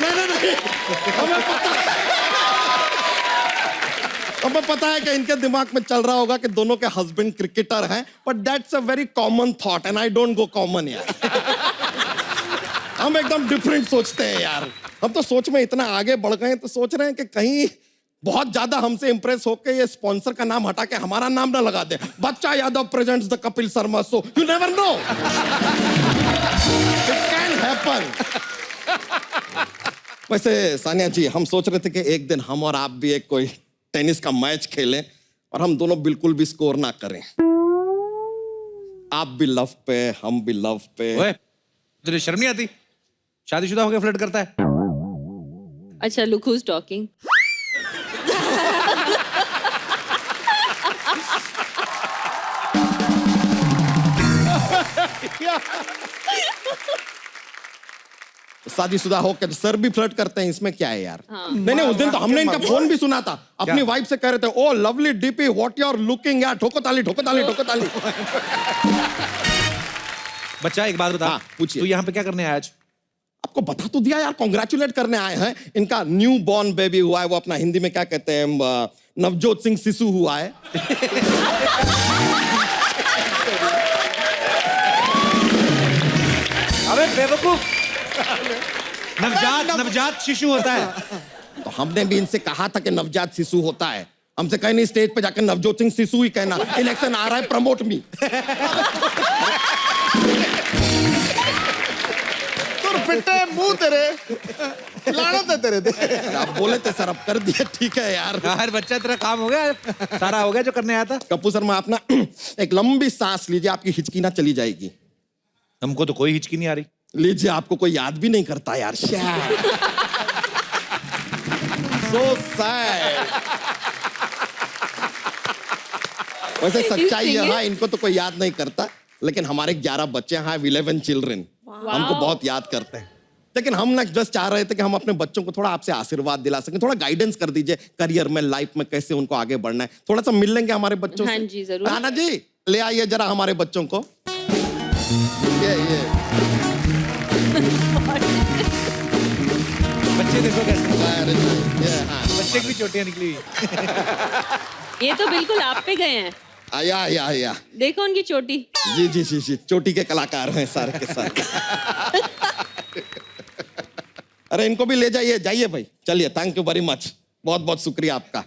नहीं, हमें पता है कि इनके दिमाग में चल रहा होगा कि दोनों के हस्बैंड क्रिकेटर हैं, but that's a very common thought and I don't go common यार। हम एकदम डिफरेंट सोचते हैं यार। हम तो सोच में इतना आगे बढ़ गए हैं तो सोच रहे हैं कि कहीं बहुत ज्यादा हमसे इंप्रेस होकर ये स्पॉन्सर का नाम हटा के हमारा नाम ना लगा दे। बच्चा Yadav presents the Kapil Sharma show. You never know, it can happen. वैसे सानिया जी, हम सोच रहे थे कि एक दिन हम और आप भी एक कोई टेनिस का मैच खेलें और हम दोनों बिल्कुल भी स्कोर ना करें। आप भी लव पे, हम भी लव पे। ओए, तुझे शर्म नहीं आती? शादीशुदा होकर फ्लर्ट करता है। अच्छा, look who's talking. शादीशुदा होकर सर भी फ्लर्ट करते हैं, इसमें क्या है यार? नहीं, उस दिन तो हमने इनका फोन भी सुना था। अपनी वाइफ से कह रहे थे, oh lovely DP, what you are looking यार। ठोको ताली, ठोको ताली, ठोको ताली। बच्चा एक बात बता, हाँ, पूछिए। तू यहाँ पे क्या करने आया आज? आपको बता तो दिया यार, कॉन्ग्रेचुलेट करने आए हैं। इनका न्यू बॉर्न बेबी हुआ है, वो अपना हिंदी में क्या कहते हैं, नवजोत सिंह शिशु हुआ है। अबे बेवकूफ, नवजात शिशु होता है। तो हमने भी इनसे कहा था कि नवजात शिशु होता है। हमसे कहीं नहीं, स्टेज पे जाकर नवजोत सिंह शिशु ही कहना। इलेक्शन आ रहा है, प्रमोट मी। पिट्टे मुंह तेरे, लानत है तेरे दे। आप बोले थे सर, अब कर दिया, ठीक है यार। यार बच्चा, तेरा काम हो गया, सारा हो गया जो करने आया था। कपूर शर्मा, आप ना एक लंबी सांस लीजिए, आपकी हिचकी ना chली जाएगी। हमको तो कोई हिचकी नहीं आ रही। लीजिए, आपको कोई याद भी नहीं करता यार। So sad। वैसे सच्चाई यह है, इनको तो कोई याद नहीं करता, लेकिन हमारे 11 बच्चे हैं, 11 चिल्ड्रन, हमको बहुत याद करते हैं। लेकिन हम ना जस्ट चाह रहे थे कि हम अपने बच्चों को थोड़ा आपसे आशीर्वाद दिला सकें, थोड़ा गाइडेंस कर दीजिए करियर में, लाइफ में कैसे उनको आगे बढ़ना है। थोड़ा सा मिल लेंगे हमारे बच्चों से? हाँ जी, जरूर। राना जी, ले आइए जरा हमारे बच्चों को। ये बच्चे देखो कैसे, हाँ। बच्चे की चोटियां निकली। ये तो बिल्कुल आप पे गए हैं। आया। देखो उनकी चोटी। जी, चोटी के कलाकार हैं सारे के सारे। अरे इनको भी ले जाइए, जाइए भाई, चलिए। थैंक यू वेरी मच, बहुत बहुत शुक्रिया आपका।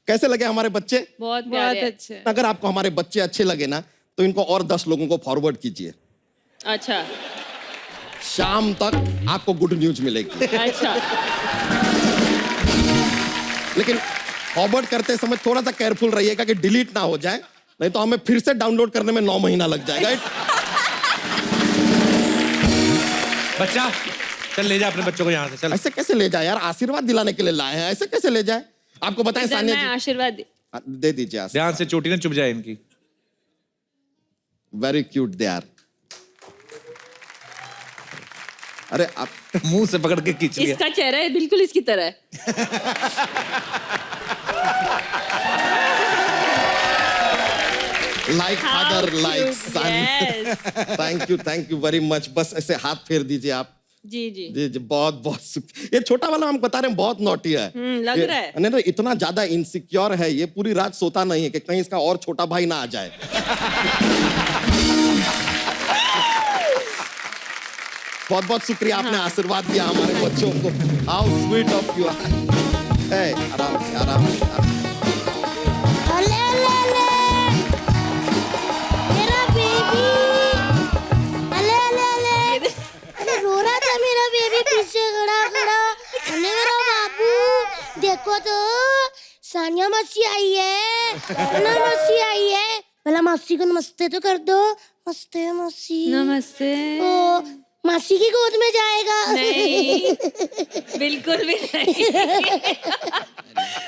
कैसे लगे हमारे बच्चे? बहुत अच्छे। अगर आपको हमारे बच्चे अच्छे लगे ना तो इनको और 10 लोगों को फॉरवर्ड कीजिए। अच्छा। शाम तक आपको गुड न्यूज मिलेगी। अच्छा। लेकिन फॉरवर्ड करते समय थोड़ा सा केयरफुल रहिएगा कि डिलीट ना हो जाए, नहीं तो हमें फिर से डाउनलोड करने में 9 महीना लग जाएगा। बच्चा, चल ले जा अपने बच्चों को यहाँ से, चल। ऐसे कैसे ले जाए यार? आशीर्वाद दिलाने के लिए लाए हैं, ऐसे कैसे ले जाए? आपको बताएं सानिया मैं जी, आशीर्वाद दे दीजिए आशीर्वाद। ध्यान से, चोटी ना चुभ जाए इनकी। Very cute they are. अरे आप मुंह से पकड़ के खींच लिया। इसका चेहरा है बिल्कुल इसकी तरह है। Like father like son. Thank you very much. बस ऐसे हाथ फेर दीजिए आप। जी। बहुत बहुत शुक्रिया। ये छोटा वाला हम बता रहे हैं बहुत नॉटी है। लग रहा है। नहीं, इतना ज्यादा इनसिक्योर है ये, पूरी रात सोता नहीं है कि कहीं इसका और छोटा भाई ना आ जाए। बहुत बहुत शुक्रिया, आपने आशीर्वाद दिया हमारे बच्चों को। How sweet of you. आराम से। मेरा बेबी। रो रहा था मेरा बेबी, पीछे खड़ा। मेरा बाबू देखो तो मासी आई है, ना मासी आई है। पहला मासी को नमस्ते तो कर दो। नमस्ते मासी। नमस्ते। ओ मासी की गोद में जाएगा? नहीं, बिल्कुल भी नहीं।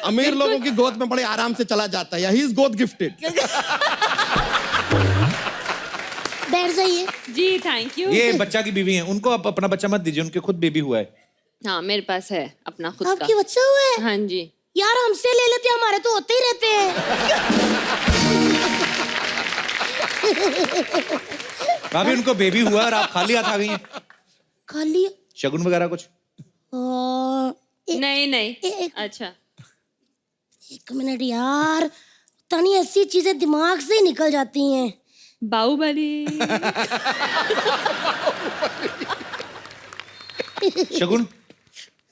अमीर लोगों की गोद में बड़े आराम से चला जाता है, ही इज गोद गिफ्टेड। बैठ जाइए। जी थैंक यू। ये बच्चा की बीवी है, उनको आप अपना बच्चा मत दीजिए, उनके खुद बेबी हुआ है। हाँ मेरे पास है अपना खुद का। आपकी बच्चा हुआ है? हाँ जी। यार हमसे ले लेते, हमारे तो होते ही रहते हैं। भाभी उनको बेबी हुआ और आप खाली हाथ आ गई हैं। खाली शगुन वगैरह कुछ? नहीं नहीं। एक अच्छा मिनट यार, पता नहीं ऐसी चीजें दिमाग से ही निकल जाती हैं। बाहुबली। शगुन?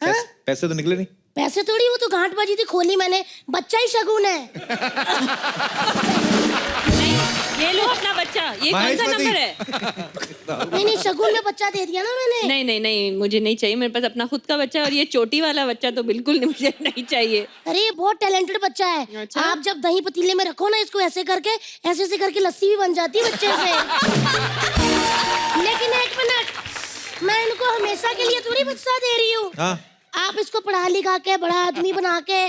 पैसे तो निकले नहीं? पैसे थोड़ी, वो तो गांठ बाजी थी, खोली मैंने। बच्चा ही शगुन है। नहीं, ये लो अपना बच्चा। ये कौन सा नंबर है? नहीं शगुन में बच्चा दे दिया ना मैंने। नहीं नहीं नहीं, मुझे नहीं चाहिए। मेरे पास अपना खुद का बच्चा है और ये चोटी वाला बच्चा तो बिल्कुल नहीं, मुझे नहीं चाहिए। अरे ये बहुत टैलेंटेड बच्चा है। अच्छा? आप जब दही पतीले में रखो ना इसको, ऐसे करके ऐसे ऐसे करके लस्सी भी बन जाती है बच्चे से। लेकिन एक मिनट, मैं इनको हमेशा के लिए थोड़ी बच्चा दे रही हूँ। हाँ। आप इसको पढ़ा लिखा के बड़ा आदमी बना के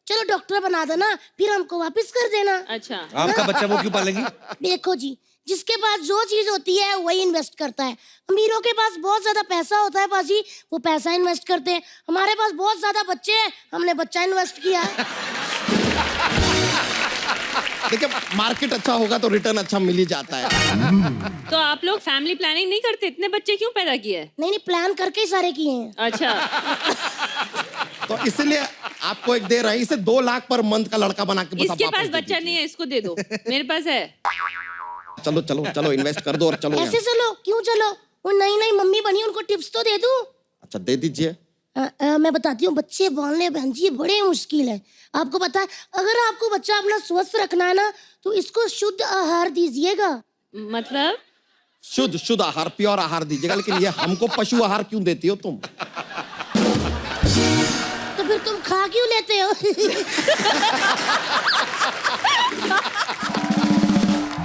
चलो डॉक्टर बना देना, फिर हमको वापस कर देना। अच्छा आपका बच्चा वो क्यों पालेंगी? देखो जी, जिसके पास जो चीज होती है वही इन्वेस्ट करता है। अमीरों के पास बहुत ज्यादा पैसा होता है बाजी, वो पैसा इन्वेस्ट करते हैं। हमारे पास बहुत ज्यादा बच्चे हैं, हमने बच्चा इन्वेस्ट किया है। देखिए मार्केट अच्छा होगा तो रिटर्न अच्छा मिल ही जाता है। तो आप लोग फैमिली प्लानिंग नहीं करते? इतने बच्चे क्यों पैदा किए? नहीं प्लान करके ही सारे किए हैं। अच्छा तो इसलिए आपको एक दे रहे हैं, इसे 2 लाख पर मंथ का लड़का बना के बस आप इसके वापस पास दे बच्चा दीजिए। नहीं है, इसको दे दो। मेरे पास है। चलो चलो चलो इन्वेस्ट कर दो और चलो ऐसे यहाँ। चलो क्यों चलो, वो नई नई मम्मी बनी, उनको टिप्स तो दे दूं। अच्छा दे दीजिए। मैं बताती हूँ, बच्चे पालने बहन जी बड़े मुश्किल है। आपको पता है, अगर आपको बच्चा अपना स्वस्थ रखना है ना, तो इसको शुद्ध आहार दीजिएगा। मतलब शुद्ध आहार, प्योर आहार दीजिएगा। लेकिन ये हमको पशु आहार क्यों देती हो तुम? तो फिर तुम खा क्यों लेते हो?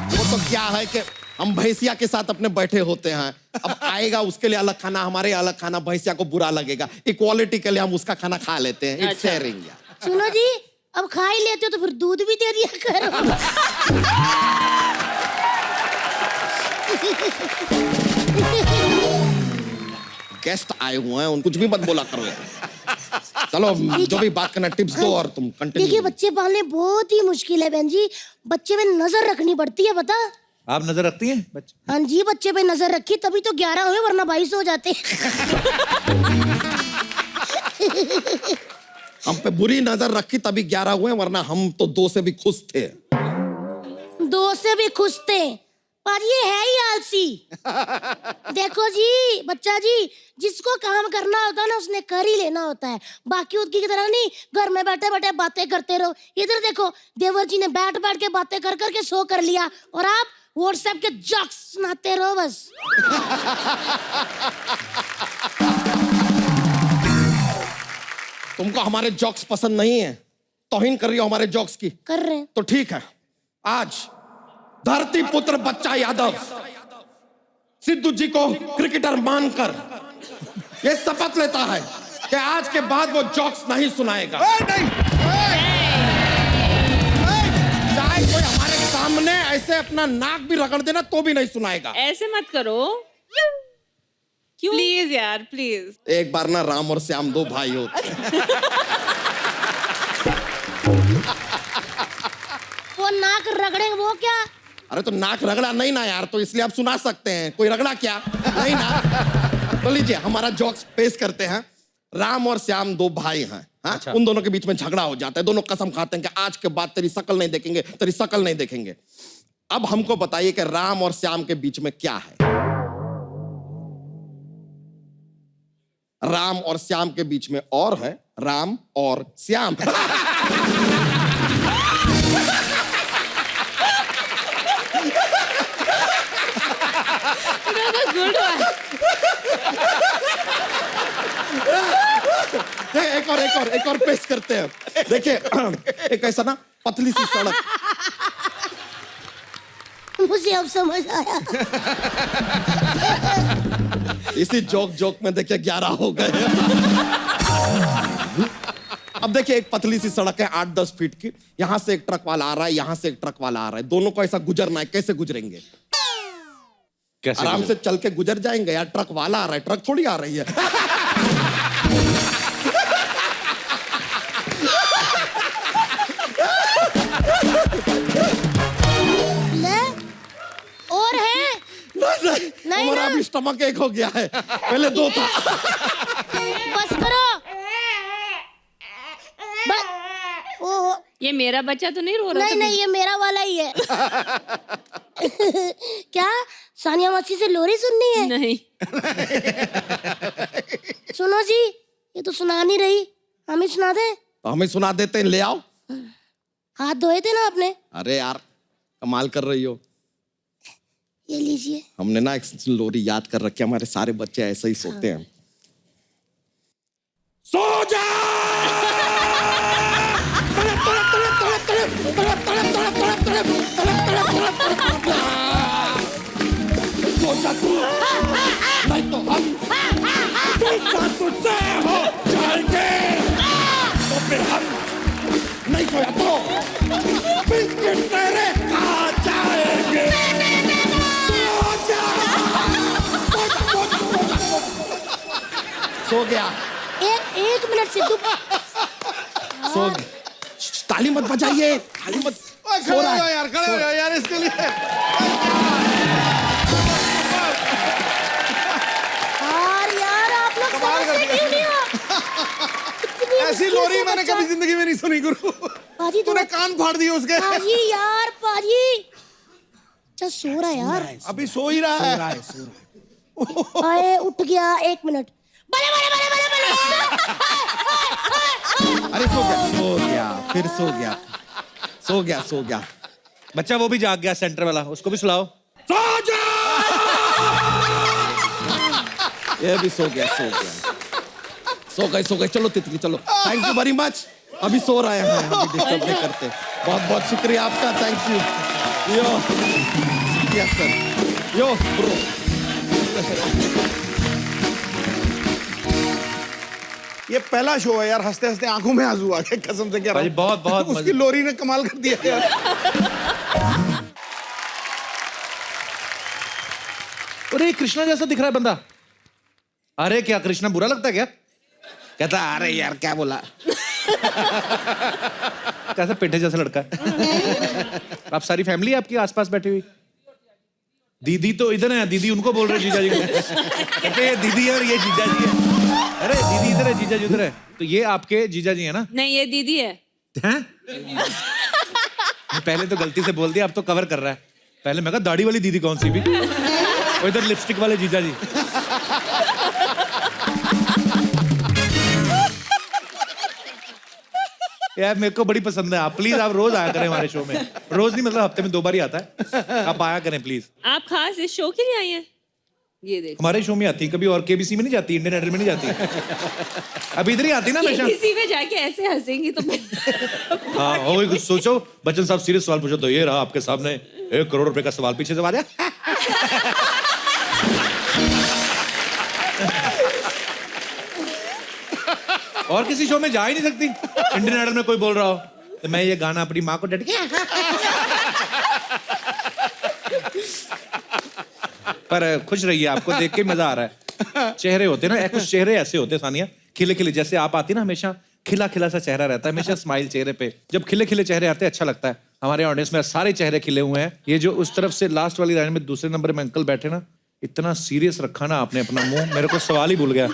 वो तो क्या है कि हम भैंसिया के साथ अपने बैठे होते हैं, अब आएगा उसके लिए अलग खाना, हमारे अलग खाना, भैंसिया को बुरा लगेगा। इक्वालिटी के लिए हम उसका खाना खा लेते हैं। It's sharing. सुनो जी, अब खा ही लेते हो तो फिर दूध भी दे दिया करो। गेस्ट आए हुए हैं, उन कुछ भी मत बोला करो यार। चलो जो भी बात करना टिप्स दो और तुम कंटिन्यू। देखिए बच्चे पालने बहुत ही मुश्किल है बहन जी, बच्चे पे नजर रखनी पड़ती है, बता। आप नजर रखती हैं बच्चे? हाँ जी, बच्चे पे नजर रखी तभी तो 11 हुए, वरना 22 हो जाते। हम पे बुरी नजर रखी तभी 11 हुए, वरना हम तो 2 से भी खुश थे। 2 से भी खुश थे, पर ये है ही आलसी। देखो जी बच्चा जी, जिसको काम करना होता है ना उसने कर ही लेना होता है। बाकी उनकी की तरह नहीं घर में बैठे बैठे बातें करते रहो। इधर देखो, देवर जी ने बैठ बैठ के बातें कर करके शो कर लिया, और आप व्हाट्सएप के जोक्स सुनाते रहो बस। तुमको हमारे जोक्स पसंद नहीं है, तौहीन कर रही हो हमारे जोक्स की। कर रहे हैं तो ठीक है, आज धरती पुत्र बच्चा यादव सिद्धू जी को क्रिकेटर मानकर ये शपथ लेता है कि आज के बाद वो जोक्स नहीं सुनाएगा। चाहे कोई हमारे सामने ऐसे अपना नाक भी रगड़ देना तो भी नहीं सुनाएगा। ऐसे मत करो। क्यों? प्लीज यार प्लीज। एक बार ना राम और श्याम 2 भाई होते। वो नाक रगड़ेंगे, वो क्या? अरे तो नाक रगड़ा नहीं ना यार, तो इसलिए आप सुना सकते हैं। कोई रगड़ा क्या? नहीं ना। तो लीजिए हमारा जोक्स पेश करते हैं। राम और श्याम 2 भाई हैं। हाँ? अच्छा। उन दोनों के बीच में झगड़ा हो जाता है। दोनों कसम खाते हैं कि आज के बाद तेरी शक्ल नहीं देखेंगे, तेरी शक्ल नहीं देखेंगे। अब हमको बताइए कि राम और श्याम के बीच में क्या है? राम और श्याम के बीच में और है राम और श्याम। Good one. एक और एक और पेश करते हैं। देखिए एक ऐसा ना पतली सी सड़क, मुझे अब समझ आया। इसी जोक में देखिए 11 हो गए। अब देखिए एक पतली सी सड़क है 8-10 फीट की, यहां से एक ट्रक वाला आ रहा है, यहां से एक ट्रक वाला आ रहा है, दोनों को ऐसा गुजरना है, कैसे गुजरेंगे? कैसे आराम से चल के गुजर जाएंगे यार, ट्रक वाला आ रहा है, ट्रक थोड़ी आ रही है। ले और है नहीं, हमारा ना। भी स्टमक एक हो गया है, पहले 2 था। बस करो। ओहो, ये मेरा बच्चा तो नहीं रो रहा नहीं नहीं, ये मेरा वाला ही है। क्या सानिया मासी से लोरी सुननी है? नहीं। सुनो जी, ये तो सुना नहीं रही, हमें सुना दे। तो हमें सुना देते हैं, ले आओ। हाथ धोए थे ना आपने? अरे यार कमाल कर रही हो। ये लीजिए। हमने ना एक लोरी याद कर रखी है, हमारे सारे बच्चे ऐसे ही सोते हैं। सो जा! सो जा तू, नहीं तो हम तुझसे हो जाएंगे। तो फिर हम नहीं सोया तो बिस्किट तेरे खा जाएंगे। सो गया। एक मिनट सिद्धू। सो गया। ताली मत बजाइए, ताली मत। खड़े हो जाओ यार, खड़े हो जाओ यार इसके लिए। यार आप लोग समझते क्यों नहीं हो? इतनी ऐसी मुश्किल लोरी से मैंने बच्चा- कभी जिंदगी में नहीं सुनी गुरु। पाजी तूने कान फाड़ दिए उसके। पाजी यार, पाजी अच्छा सो रहा है यार। अभी सो ही रहा है। आए उठ गया, 1 मिनट। बड़े बड़े बड़े बड़े बड़े। अरे सो गया, फिर सो गया। बच्चा वो भी जाग गया, सेंटर वाला, उसको भी सुलाओ। सो जा! ये भी सो गया। सो गए। चलो तितली चलो। Thank you very much. अभी सो रहे हैं, अभी डिस्टर्ब नहीं करते। बहुत बहुत शुक्रिया आपका, thank you. Yo yes sir, yo bro. ये पहला शो है यार, हंसते हंसते आंखों में आंसू आ गए, कसम से कह रहा भाई हूं। बहुत उसकी लोरी ने कमाल कर दिया यार। अरे कृष्णा जैसा दिख रहा है बंदा। अरे क्या कृष्णा बुरा लगता है क्या? कहता अरे यार क्या बोला। कैसा पेठे जैसा लड़का है। आप सारी फैमिली आपकी आसपास बैठी हुई? दीदी तो इधर है, दीदी उनको बोल रहे जीजा जी को। कहते ये दीदी है और ये जीजा जी है। अरे दीदी इधर है, जीजा जी उधर है। तो ये आपके जीजा जी है ना? नहीं, ये दीदी है। हैं? पहले तो गलती से बोल दिया, अब तो कवर कर रहा है। पहले मैं कहा दाढ़ी वाली दीदी कौन सी भी, और इधर लिपस्टिक वाले जीजा जी। यार मेरे को बड़ी पसंद है आप, प्लीज आप रोज आया करें हमारे शो में। रोज नहीं, मतलब हफ्ते में 2 बार ही आता है। आप आया करें प्लीज। आप खास इस शो के लिए आई हैं? ये देखो, हमारे शो में आती, कभी और केबीसी में नहीं जाती, इंडियन आइडल में नहीं जाती। अब इधर ही आती ना हमेशा। किसी में जाके ऐसे हंसेंगी तो हाँ, वही कुछ सोचो। बच्चन साहब सीरियस सवाल पूछो तो ये रहा आपके सामने 1 करोड़ रुपए का सवाल, पीछे से आ जाए। और किसी शो में जा ही नहीं सकती। इंडियन आइडल में कोई बोल रहा हो तो मैं ये गाना अपनी माँ को डेडिकेट। पर खुश रहिए, आपको देख के मजा आ रहा है। चेहरे होते ना, कुछ चेहरे ऐसे होते सानिया, खिले खिले, जैसे आप आती ना हमेशा खिला खिला सा चेहरा रहता है, हमेशा स्माइल चेहरे पे। जब खिले खिले चेहरे आते हैं अच्छा लगता है। हमारे ऑडियंस में सारे चेहरे खिले हुए हैं। ये जो उस तरफ से लास्ट वाली लाइन में दूसरे नंबर में अंकल बैठे ना, इतना सीरियस रखा ना आपने अपना मुंह, मेरे को सवाल ही भूल गया।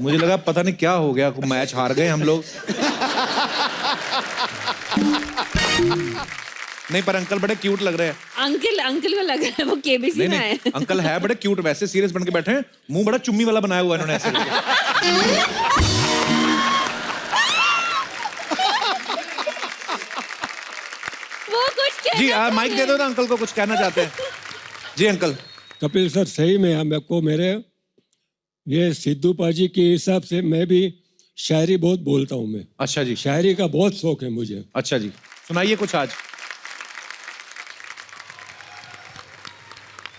मुझे लगा पता नहीं क्या हो गया, मैच हार गए हम लोग। नहीं पर अंकल बड़े क्यूट लग रहे हैं। अंकल में लग रहा है वो केबीसी नहीं में आए। नहीं, अंकल है बड़े क्यूट, वैसे सीरियस बन के बैठे हैं, मुंह बड़ा चुम्मी वाला बनाया हुआ है इन्होंने ऐसे करके। वो कुछ कहना जी चाहिए। माइक दे दो ना, अंकल को कुछ कहना चाहते हैं। जी अंकल। कपिल सर, सही में मेरे को मेरे ये सिद्धू पाजी के हिसाब से मैं भी शायरी बहुत बोलता हूँ मैं, अच्छा जी, शायरी का बहुत शौक है मुझे। अच्छा जी, सुनाइए कुछ आज।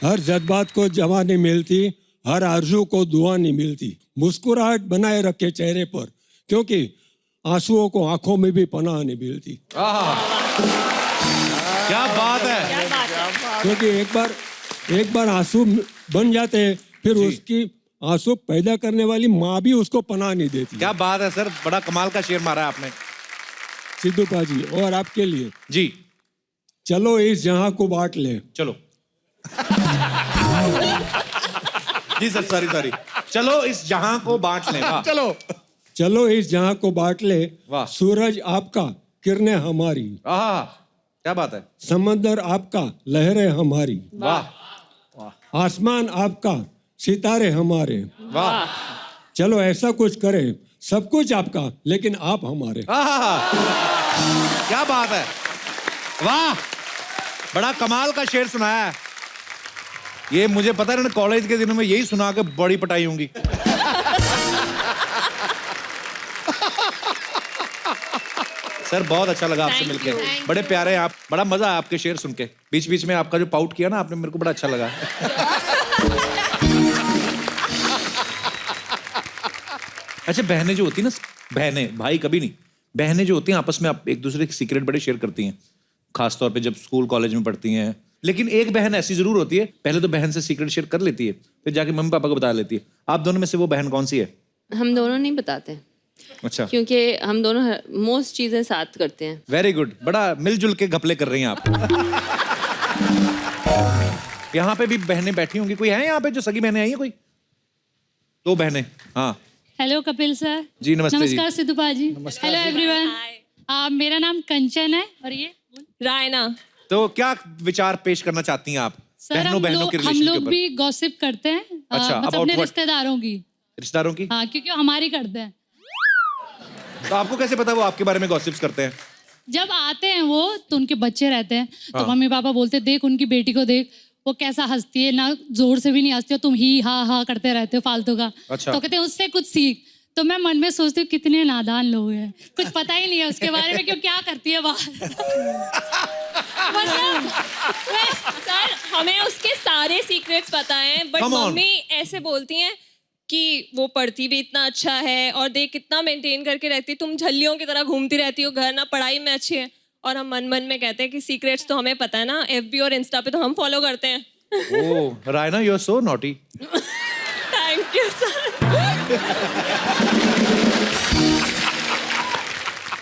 हर जज्बात को जवा नहीं मिलती, हर आरजू को दुआ नहीं मिलती, मुस्कुराहट बनाए रखे चेहरे पर, क्योंकि आंसुओं को आंखों में भी पनाह नहीं मिलती। क्या बात है, क्योंकि एक बार आंसू बन जाते हैं, फिर उसकी आंसू पैदा करने वाली माँ भी उसको पनाह नहीं देती। क्या बात है सर, बड़ा कमाल का शेर मारा है आपने। सिद्धू पाजी, और आपके लिए जी, चलो इस जहां को बांट ले। चलो जी सर, सॉरी, चलो इस जहां को बांट लें। वाह, चलो इस जहां को बांट ले, वाह। सूरज आपका, किरणें हमारी, आहा, क्या बात है, समंदर आपका, लहरें हमारी, वाह आसमान आपका, सितारे हमारे। वाह, चलो ऐसा कुछ करे, सब कुछ आपका लेकिन आप हमारे। आहा, क्या बात है, वाह, बड़ा कमाल का शेर सुनाया है। ये मुझे पता है ना, कॉलेज के दिनों में यही सुना के बड़ी पटाई होंगी। सर बहुत अच्छा लगा आपसे मिलके, बड़े प्यारे हैं आप, बड़ा मजा आया आपके शेर सुन के। बीच बीच में आपका जो पाउट किया ना आपने, मेरे को बड़ा अच्छा लगा। अच्छा, बहनें जो होती है ना, बहनें, भाई कभी नहीं, बहनें जो होती हैं आपस में आप एक दूसरे के सीक्रेट बड़े शेयर करती हैं, खासतौर पे जब स्कूल कॉलेज में पढ़ती हैं। लेकिन एक बहन ऐसी जरूर होती है, पहले तो बहन से सीक्रेट शेयर कर लेती है, फिर जाके मम्मी पापा को बता लेती है। आप दोनों में से वो बहन कौन सी है? हम दोनों नहीं बताते, अच्छा, क्योंकि हम दोनों मोस्ट चीजें साथ करते हैं। वेरी गुड, बड़ा मिलजुल के घपले कर रही हैं आप। यहाँ पे भी बहनें बैठी होंगी, कोई है यहाँ पे जो सगी बहनें आई हैं? कोई दो बहनें, हाँ। Hello Kapil sir. जी नमस्ते जी। नमस्कार सिद्धू पाजी। Hello everyone. मेरा नाम कंचन है और ये रायना। तो क्या विचार पेश करना चाहती हैं आप सर, बहनों बहनों के हम रिलेशन के लोग ऊपर? भी गॉसिप करते हैं, अच्छा, मतलब about अपने what? रिश्तेदारों की। रिश्तेदारों की? हाँ, क्योंकि वो हमारी करते हैं। तो आपको कैसे पता वो आपके बारे में गॉसिप्स करते हैं? जब आते हैं वो तो उनके बच्चे रहते हैं, तो हाँ। मम्मी पापा बोलते हैं, देख उनकी बेटी को देख, वो कैसा हंसती है, ना जोर से भी नहीं हंसती हो, तुम ही हा हा करते रहते हो फालतू का। अच्छा। तो कहते हैं उससे कुछ सीख। तो मैं मन में सोचती हूँ कितने नादान लोग हैं, कुछ पता ही नहीं है उसके बारे में, क्यों क्या करती है बाहर। मतलब सर, हमें उसके सारे सीक्रेट्स पता हैं, बट Come on. मम्मी ऐसे बोलती हैं कि वो पढ़ती भी इतना अच्छा है और देख कितना मेंटेन करके रहती है, तुम झल्लियों की तरह घूमती रहती हो घर, ना पढ़ाई में अच्छी है। और हम मन मन में कहते हैं कि सीक्रेट्स तो हमें पता है ना, FB और इंस्टा पे तो हम फॉलो करते हैं। Oh Raina, you are so naughty. Thank you sir.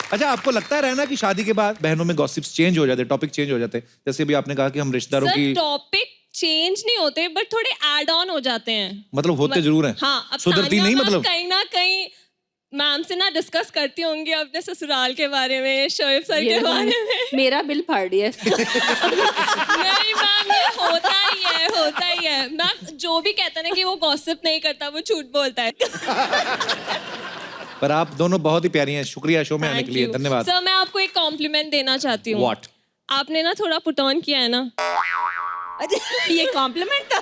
अच्छा, आपको लगता है रहना कि शादी के बाद बहनों में गॉसिप्स चेंज हो जाते, टॉपिक चेंज हो जाते? जैसे अभी आपने कहा कि हम रिश्तेदारों की, टॉपिक चेंज नहीं होते, बट थोड़े ऐड ऑन हो जाते हैं। मतलब होते जरूर हैं। हाँ, अब सुधरती तानिया नहीं मैम मतलब? कहीं ना कहीं मैम से ना डिस्कस करती होंगी अपने ससुराल के बारे में, शोएब सर के बारे में। मेरा बिल फाड़ दिया। नहीं मैम, ये होता ही है मैम। जो भी कहता है ना कि वो गॉसिप नहीं करता, वो झूठ बोलता है। पर आप दोनों बहुत ही प्यारी हैं, शुक्रिया शो में आने के लिए, धन्यवाद। सर, मैं आपको एक कॉम्प्लीमेंट देना चाहती हूँ। What? आपने ना थोड़ा पुट ऑन किया है ना। ये कॉम्प्लीमेंट था।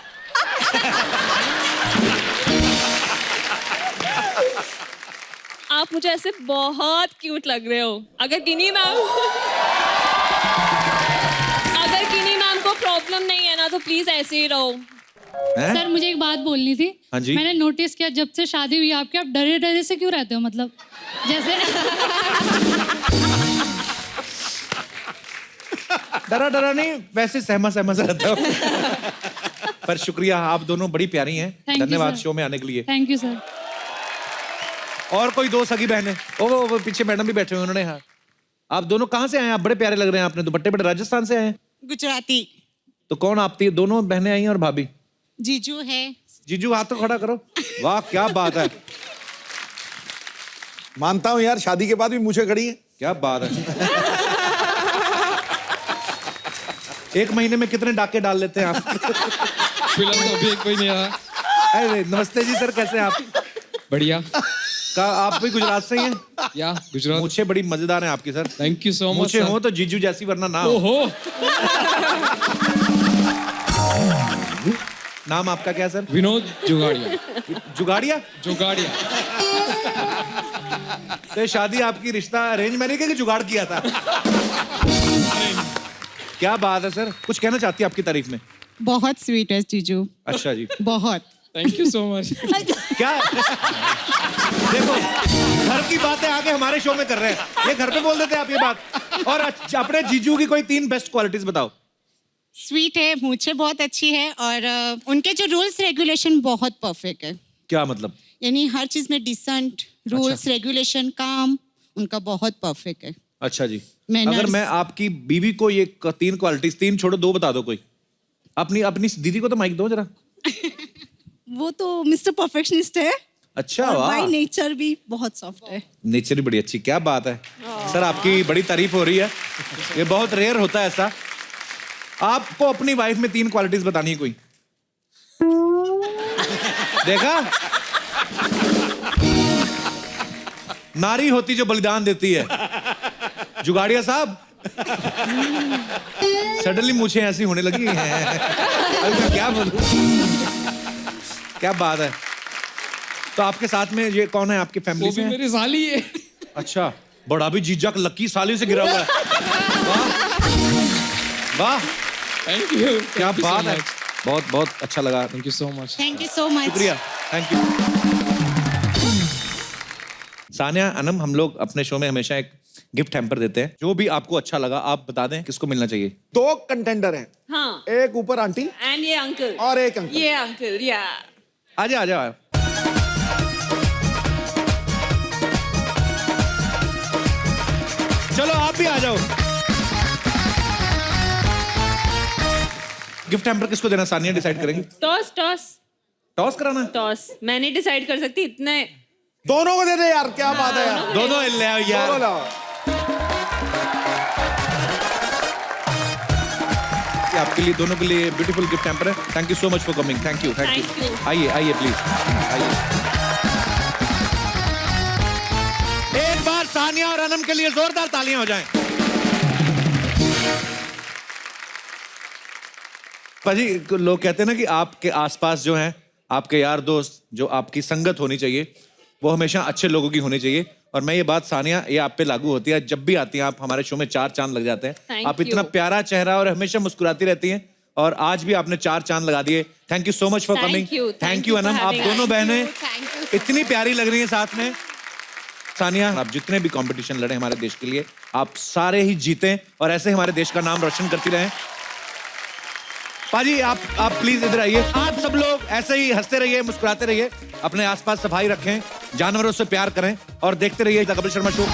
आप मुझे ऐसे बहुत क्यूट लग रहे हो। अगर किन्हीं मैम को प्रॉब्लम नहीं है ना, तो प्लीज ऐसे ही रहो। सर मुझे एक बात बोलनी थी। हाँ जी? मैंने नोटिस किया जब से शादी हुई आपकी, आप डरे डरे से क्यों रहते हो? मतलब जैसे डरा नहीं, वैसे सहमा सा रहता हूँ। पर शुक्रिया, आप दोनों बड़ी प्यारी हैं, Thank you, धन्यवाद sir. शो में आने के लिए। Thank you sir. और कोई दो सगी बहनें? वो पीछे मैडम भी बैठे हुए, उन्होंने हाँ। आप दोनों कहाँ से आए? आप बड़े प्यारे लग रहे हैं, आपने दुपट्टे बड़े, राजस्थान से आए हैं? गुजराती। तो कौन आप दोनों बहनें आई हैं और भाभी? जीजू है। जीजू हाथ तो खड़ा करो। वाह क्या बात है, मानता हूँ यार, शादी के बाद भी मुझे खड़ी है। क्या बात है। एक महीने में कितने डाके डाल लेते हैं आप? फिलहाल तो अभी कोई नहीं आया। अरे नमस्ते जी सर, कैसे हैं आप? बढ़िया। आप भी गुजरात से ही हैं? या गुजरात। मूछे बड़ी मजेदार हैं आपकी sir. Thank you so much. मूछे हो तो जीजू जैसी, वरना ना हो। ओहो। नाम आपका क्या सर? विनोद जुगाड़िया। जुगाड़िया? जुगाड़िया। तो ये शादी आपकी रिश्ता अरेंज मैरिज के जुगाड़ किया था? क्या बात है सर, कुछ कहना चाहती है आपकी तारीफ में? बहुत स्वीट है जीजू, अच्छा जी, बहुत। Thank you so much. क्या देखो, घर की बातें आगे हमारे शो में कर रहे हैं, ये घर पे बोल देते हैं आप ये बात। और अपने जीजू की कोई 3 बेस्ट क्वालिटीज बताओ। स्वीट है, मूछे बहुत अच्छी है और उनके जो रूल्स रेगुलेशन बहुत परफेक्ट है। क्या मतलब? यानी हर चीज में डिसेंट, रूल्स रेगुलेशन, काम उनका बहुत परफेक्ट है। अच्छा जी, Manners. अगर मैं आपकी बीवी को ये 3 क्वालिटीज, 3 छोड़ो 2 बता दो कोई। अपनी अपनी दीदी को तो माइक दो जरा। वो तो मिस्टर परफेक्शनिस्ट है, अच्छा, वाह, नेचर भी बहुत सॉफ्ट है। नेचर भी बड़ी अच्छी, क्या बात है सर, आपकी बड़ी तारीफ हो रही है, ये बहुत रेयर होता है ऐसा। आपको अपनी वाइफ में 3 क्वालिटीज बतानी है कोई। देखा, नारी होती जो बलिदान देती है। जुगाड़िया साहब, सडनली मुझे ऐसी होने लगी है, अब मैं क्या बोलूं। क्या बात है। तो आपके साथ में ये कौन है आपकी फैमिली वो भी से? मेरी साली है। अच्छा, बड़ा भी जीजा लक्की साली से गिरा हुआ है। वाह वाह, थैंक यू। क्या बात है, बहुत बहुत अच्छा लगा। Thank you so much. Thank you so much. शुक्रिया, थैंक यू। सानिया, अनम, हम लोग अपने शो में हमेशा एक गिफ्ट हैम्पर देते हैं। जो भी आपको अच्छा लगा आप बता दें किसको मिलना चाहिए। 2 कंटेंडर हैं, हाँ, एक ऊपर आंटी एंड ये अंकल, और एक अंकल। ये अंकल, या आजा आजा। चलो आप भी आ जाओ। गिफ्ट हैम्पर किसको देना सानिया डिसाइड करेंगी। टॉस टॉस टॉस कराना है? टॉस मैं नहीं डिसाइड कर सकती इतने। दोनों को दे दे यार, क्या बात है यार। दोनों ले आओ यार। दोनों लाओ। ये आपके लिए, दोनों के लिए ब्यूटीफुल गिफ्ट हैम्पर है। Thank you so much for coming. Thank you, thank Thank you. you. आइए आइए प्लीज, आइए। एक बार सानिया और अनम के लिए जोरदार तालियां हो जाएं। पाजी, लोग कहते हैं ना कि आपके आसपास जो हैं, आपके यार दोस्त, जो आपकी संगत होनी चाहिए, वो हमेशा अच्छे लोगों की होनी चाहिए। और मैं ये बात सानिया, ये आप पे लागू होती है। जब भी आती हैं आप हमारे शो में 4 चांद लग जाते हैं। Thank आप इतना you. प्यारा चेहरा और हमेशा मुस्कुराती रहती हैं, और आज भी आपने 4 चांद लगा दिए। Thank you so much for Thank coming. you. Thank Thank you you for Anam, आप having दोनों us. बहनें थैंक यू। इतनी प्यारी लग रही हैं साथ में। सानिया, आप जितने भी कंपटीशन लड़े हमारे देश के लिए, आप सारे ही जीतें और ऐसे हमारे देश का नाम रोशन करती रहें। पाजी, आप प्लीज इधर आइए। आप सब लोग ऐसे ही हंसते रहिए, मुस्कुराते रहिए, अपने आसपास सफाई रखें, जानवरों से प्यार करें और देखते रहिए द कपिल शर्मा शो।